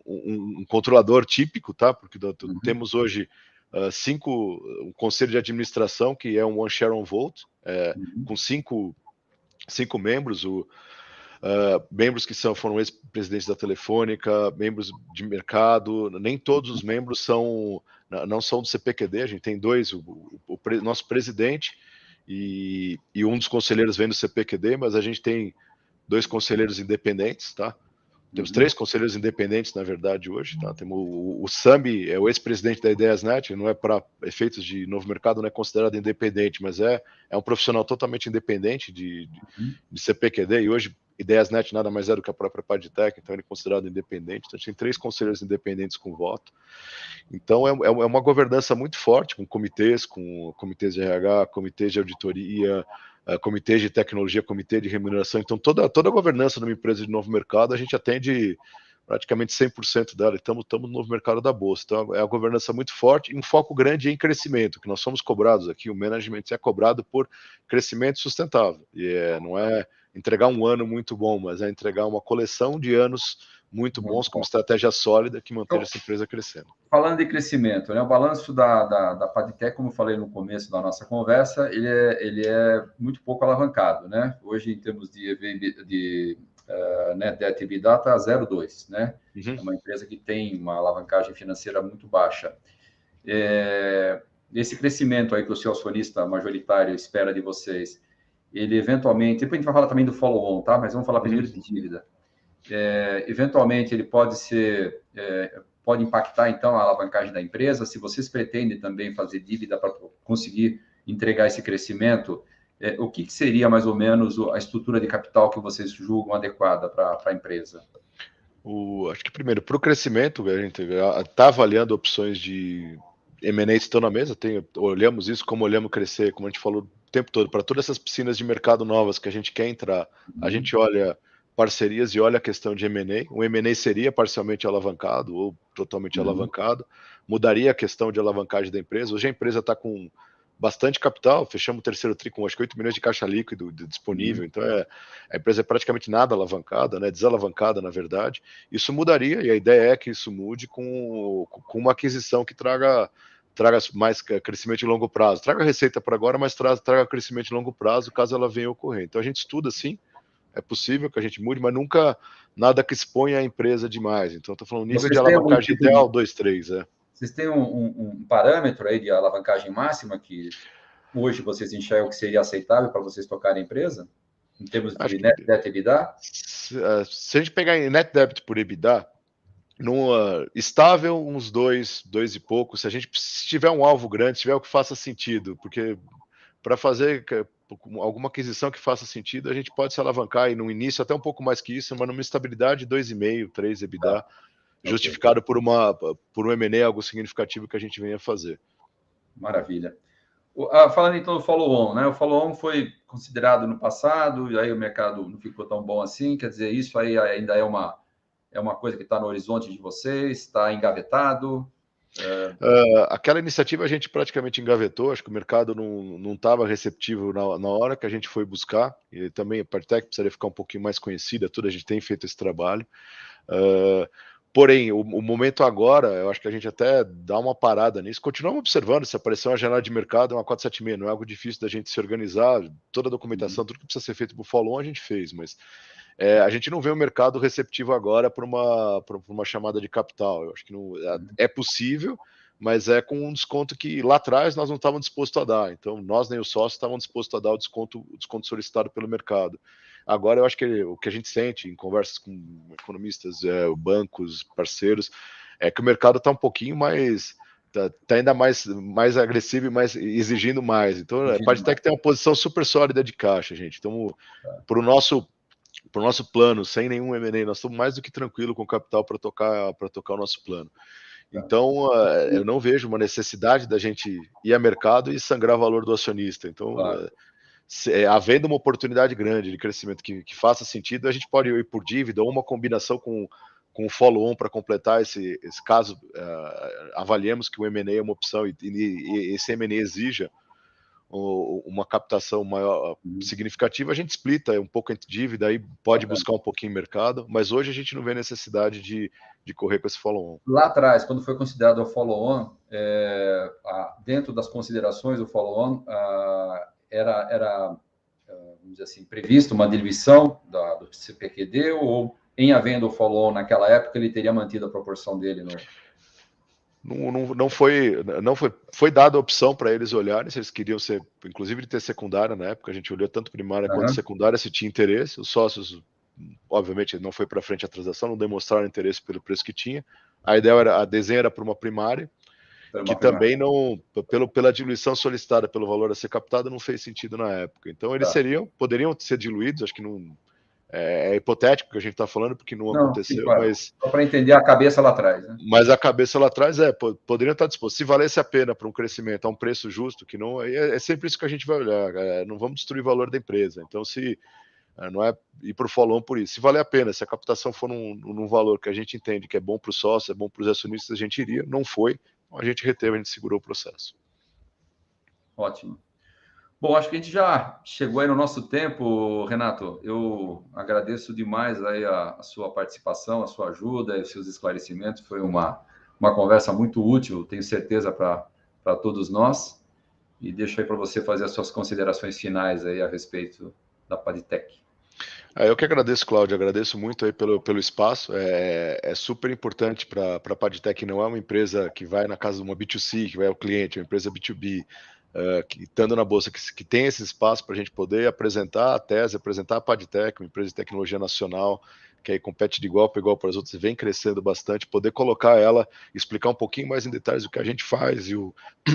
um controlador típico, tá? Porque temos hoje um conselho de administração que é um one share on vote, com cinco membros, membros que foram ex-presidentes da Telefônica, membros de mercado, nem todos os membros não são do CPQD, a gente tem dois, nosso presidente e um dos conselheiros vem do CPQD, mas a gente tem 2 conselheiros independentes, tá? Temos 3 conselheiros independentes, na verdade, hoje. Tá? Temos o Sami, é o ex-presidente da IdeiasNet, não é para efeitos de novo mercado, não é considerado independente, mas é um profissional totalmente independente de CPQD, e hoje IdeiasNet nada mais é do que a própria Padtech, então ele é considerado independente. Então a gente tem 3 conselheiros independentes com voto. Então é uma governança muito forte, com comitês de RH, comitês de auditoria, comitê de tecnologia, comitê de remuneração. Então, toda a governança de uma empresa de novo mercado, a gente atende praticamente 100% dela. Estamos no novo mercado da Bolsa. Então, é uma governança muito forte e um foco grande em crescimento, que nós somos cobrados aqui. O management é cobrado por crescimento sustentável. E não é entregar um ano muito bom, mas é entregar uma coleção de anos muito bons, com uma estratégia sólida que mantenha essa empresa crescendo. Falando de crescimento, né, o balanço da Padtech, como eu falei no começo da nossa conversa, ele é muito pouco alavancado, né? Hoje, em termos de net debt EBITDA, está 0,2, né? É uma empresa que tem uma alavancagem financeira muito baixa. Esse crescimento aí que o seu acionista majoritário espera de vocês, ele eventualmente... Depois a gente vai falar também do follow-on, tá? Mas vamos falar primeiro de dívida. Eventualmente, ele pode impactar, então, a alavancagem da empresa. Se vocês pretendem também fazer dívida para conseguir entregar esse crescimento, o que seria, mais ou menos, a estrutura de capital que vocês julgam adequada para a empresa? Acho que, primeiro, para o crescimento, a gente está avaliando opções de M&A estão na mesa, olhamos isso como olhamos crescer, como a gente falou o tempo todo, para todas essas piscinas de mercado novas que a gente quer entrar, a gente olha parcerias e olha a questão de M&A. O M&A seria parcialmente alavancado ou totalmente alavancado, mudaria a questão de alavancagem da empresa. Hoje a empresa está com bastante capital, fechamos o terceiro tri com acho que 8 milhões de caixa líquido disponível, então a empresa é praticamente nada alavancada, né, desalavancada na verdade. Isso mudaria e a ideia é que isso mude com uma aquisição que traga mais crescimento de longo prazo, traga receita para agora, mas traga crescimento de longo prazo caso ela venha a ocorrer. Então a gente estuda sim, é possível que a gente mude, mas nunca nada que exponha a empresa demais. Então estou falando nível de alavancagem ideal 2, 3, Vocês têm um parâmetro aí de alavancagem máxima que hoje vocês enxergam que seria aceitável para vocês tocarem a empresa? Em termos de net debt EBITDA? Se a gente pegar em net debt por EBITDA, estável uns 2 e pouco, se tiver um alvo grande, se tiver o que faça sentido, porque para fazer alguma aquisição que faça sentido, a gente pode se alavancar e no início até um pouco mais que isso, mas numa estabilidade 2,5, 3 EBITDA, justificado por um M&A, algo significativo que a gente venha fazer. Maravilha. Falando então do follow-on, né? O follow-on foi considerado no passado, e aí o mercado não ficou tão bom assim, quer dizer, isso aí ainda é uma coisa que está no horizonte de vocês, está engavetado? Aquela iniciativa a gente praticamente engavetou, acho que o mercado não estava receptivo na hora que a gente foi buscar, e também a Padtech precisaria ficar um pouquinho mais conhecida, a gente tem feito esse trabalho. Porém, o momento agora, eu acho que a gente até dá uma parada nisso, continuamos observando, se aparecer uma janela de mercado, é uma 476, não é algo difícil da gente se organizar, toda a documentação, tudo que precisa ser feito para o follow-on a gente fez, mas a gente não vê o mercado receptivo agora para uma chamada de capital. Eu acho que não, é possível, mas é com um desconto que lá atrás nós não estávamos dispostos a dar. Então, nós nem os sócios estavam dispostos a dar o desconto solicitado pelo mercado. Agora, eu acho que o que a gente sente em conversas com economistas, bancos, parceiros, é que o mercado está um pouquinho mais... Está ainda mais agressivo e mais exigindo mais. Então, a Padtech tem uma posição super sólida de caixa, gente. Então, para o nosso plano, sem nenhum M&A, nós estamos mais do que tranquilo com o capital para tocar o nosso plano. Então, eu não vejo uma necessidade da gente ir a mercado e sangrar o valor do acionista. Então, havendo uma oportunidade grande de crescimento que faça sentido, a gente pode ir por dívida ou uma combinação com o follow-on para completar esse caso. Avaliemos que o M&A é uma opção e esse M&A exija uma captação maior significativa, a gente splita um pouco entre dívida, aí pode buscar um pouquinho em mercado, mas hoje a gente não vê necessidade de correr com esse follow-on. Lá atrás, quando foi considerado o follow-on, dentro das considerações do follow-on, era vamos dizer assim, previsto uma diluição do CPQD, ou em havendo o follow-on naquela época, ele teria mantido a proporção dele no... Não foi dada a opção para eles olharem se eles queriam ser, inclusive de ter secundária na época, a gente olhou tanto primária quanto secundária, se tinha interesse, os sócios obviamente não foi para frente a transação, não demonstraram interesse pelo preço que tinha. A ideia era, a desenho era para uma primária, que também não, pela diluição solicitada pelo valor a ser captado, não fez sentido na época. Então eles poderiam ser diluídos, acho que não é hipotético que a gente está falando, porque não aconteceu, claro. mas... Só para entender a cabeça lá atrás, né? Mas a cabeça lá atrás poderiam estar dispostos. Se valesse a pena para um crescimento a um preço justo, que não é sempre isso que a gente vai olhar, não vamos destruir o valor da empresa. Então, se não é ir para o follow-on por isso. Se valer a pena, se a captação for num valor que a gente entende que é bom para o sócio, é bom para os acionistas, a gente iria. Não foi, a gente reteve, a gente segurou o processo. Ótimo. Bom, acho que a gente já chegou aí no nosso tempo, Renato. Eu agradeço demais aí a sua participação, a sua ajuda e os seus esclarecimentos. Foi uma conversa muito útil, tenho certeza, para todos nós. E deixo aí para você fazer as suas considerações finais aí a respeito da Padtech. Eu que agradeço, Cláudio, agradeço muito aí pelo espaço. É super importante para a Padtech, não é uma empresa que vai na casa de uma B2C, que vai ao cliente, é uma empresa B2B. Que estando na bolsa, que tem esse espaço para a gente poder apresentar a tese, apresentar a Padtech, uma empresa de tecnologia nacional, que aí compete de igual para igual para as outras, vem crescendo bastante, poder colocar ela, explicar um pouquinho mais em detalhes o que a gente faz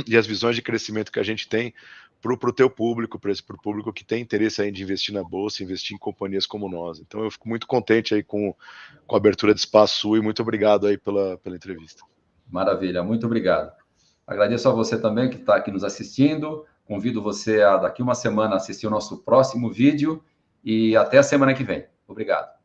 e as visões de crescimento que a gente tem para o teu público, para o público que tem interesse aí de investir na bolsa, investir em companhias como nós. Então eu fico muito contente aí com a abertura de espaço e muito obrigado aí pela entrevista. Maravilha, muito obrigado. Agradeço a você também que está aqui nos assistindo. Convido você a, daqui uma semana, assistir o nosso próximo vídeo e até a semana que vem. Obrigado.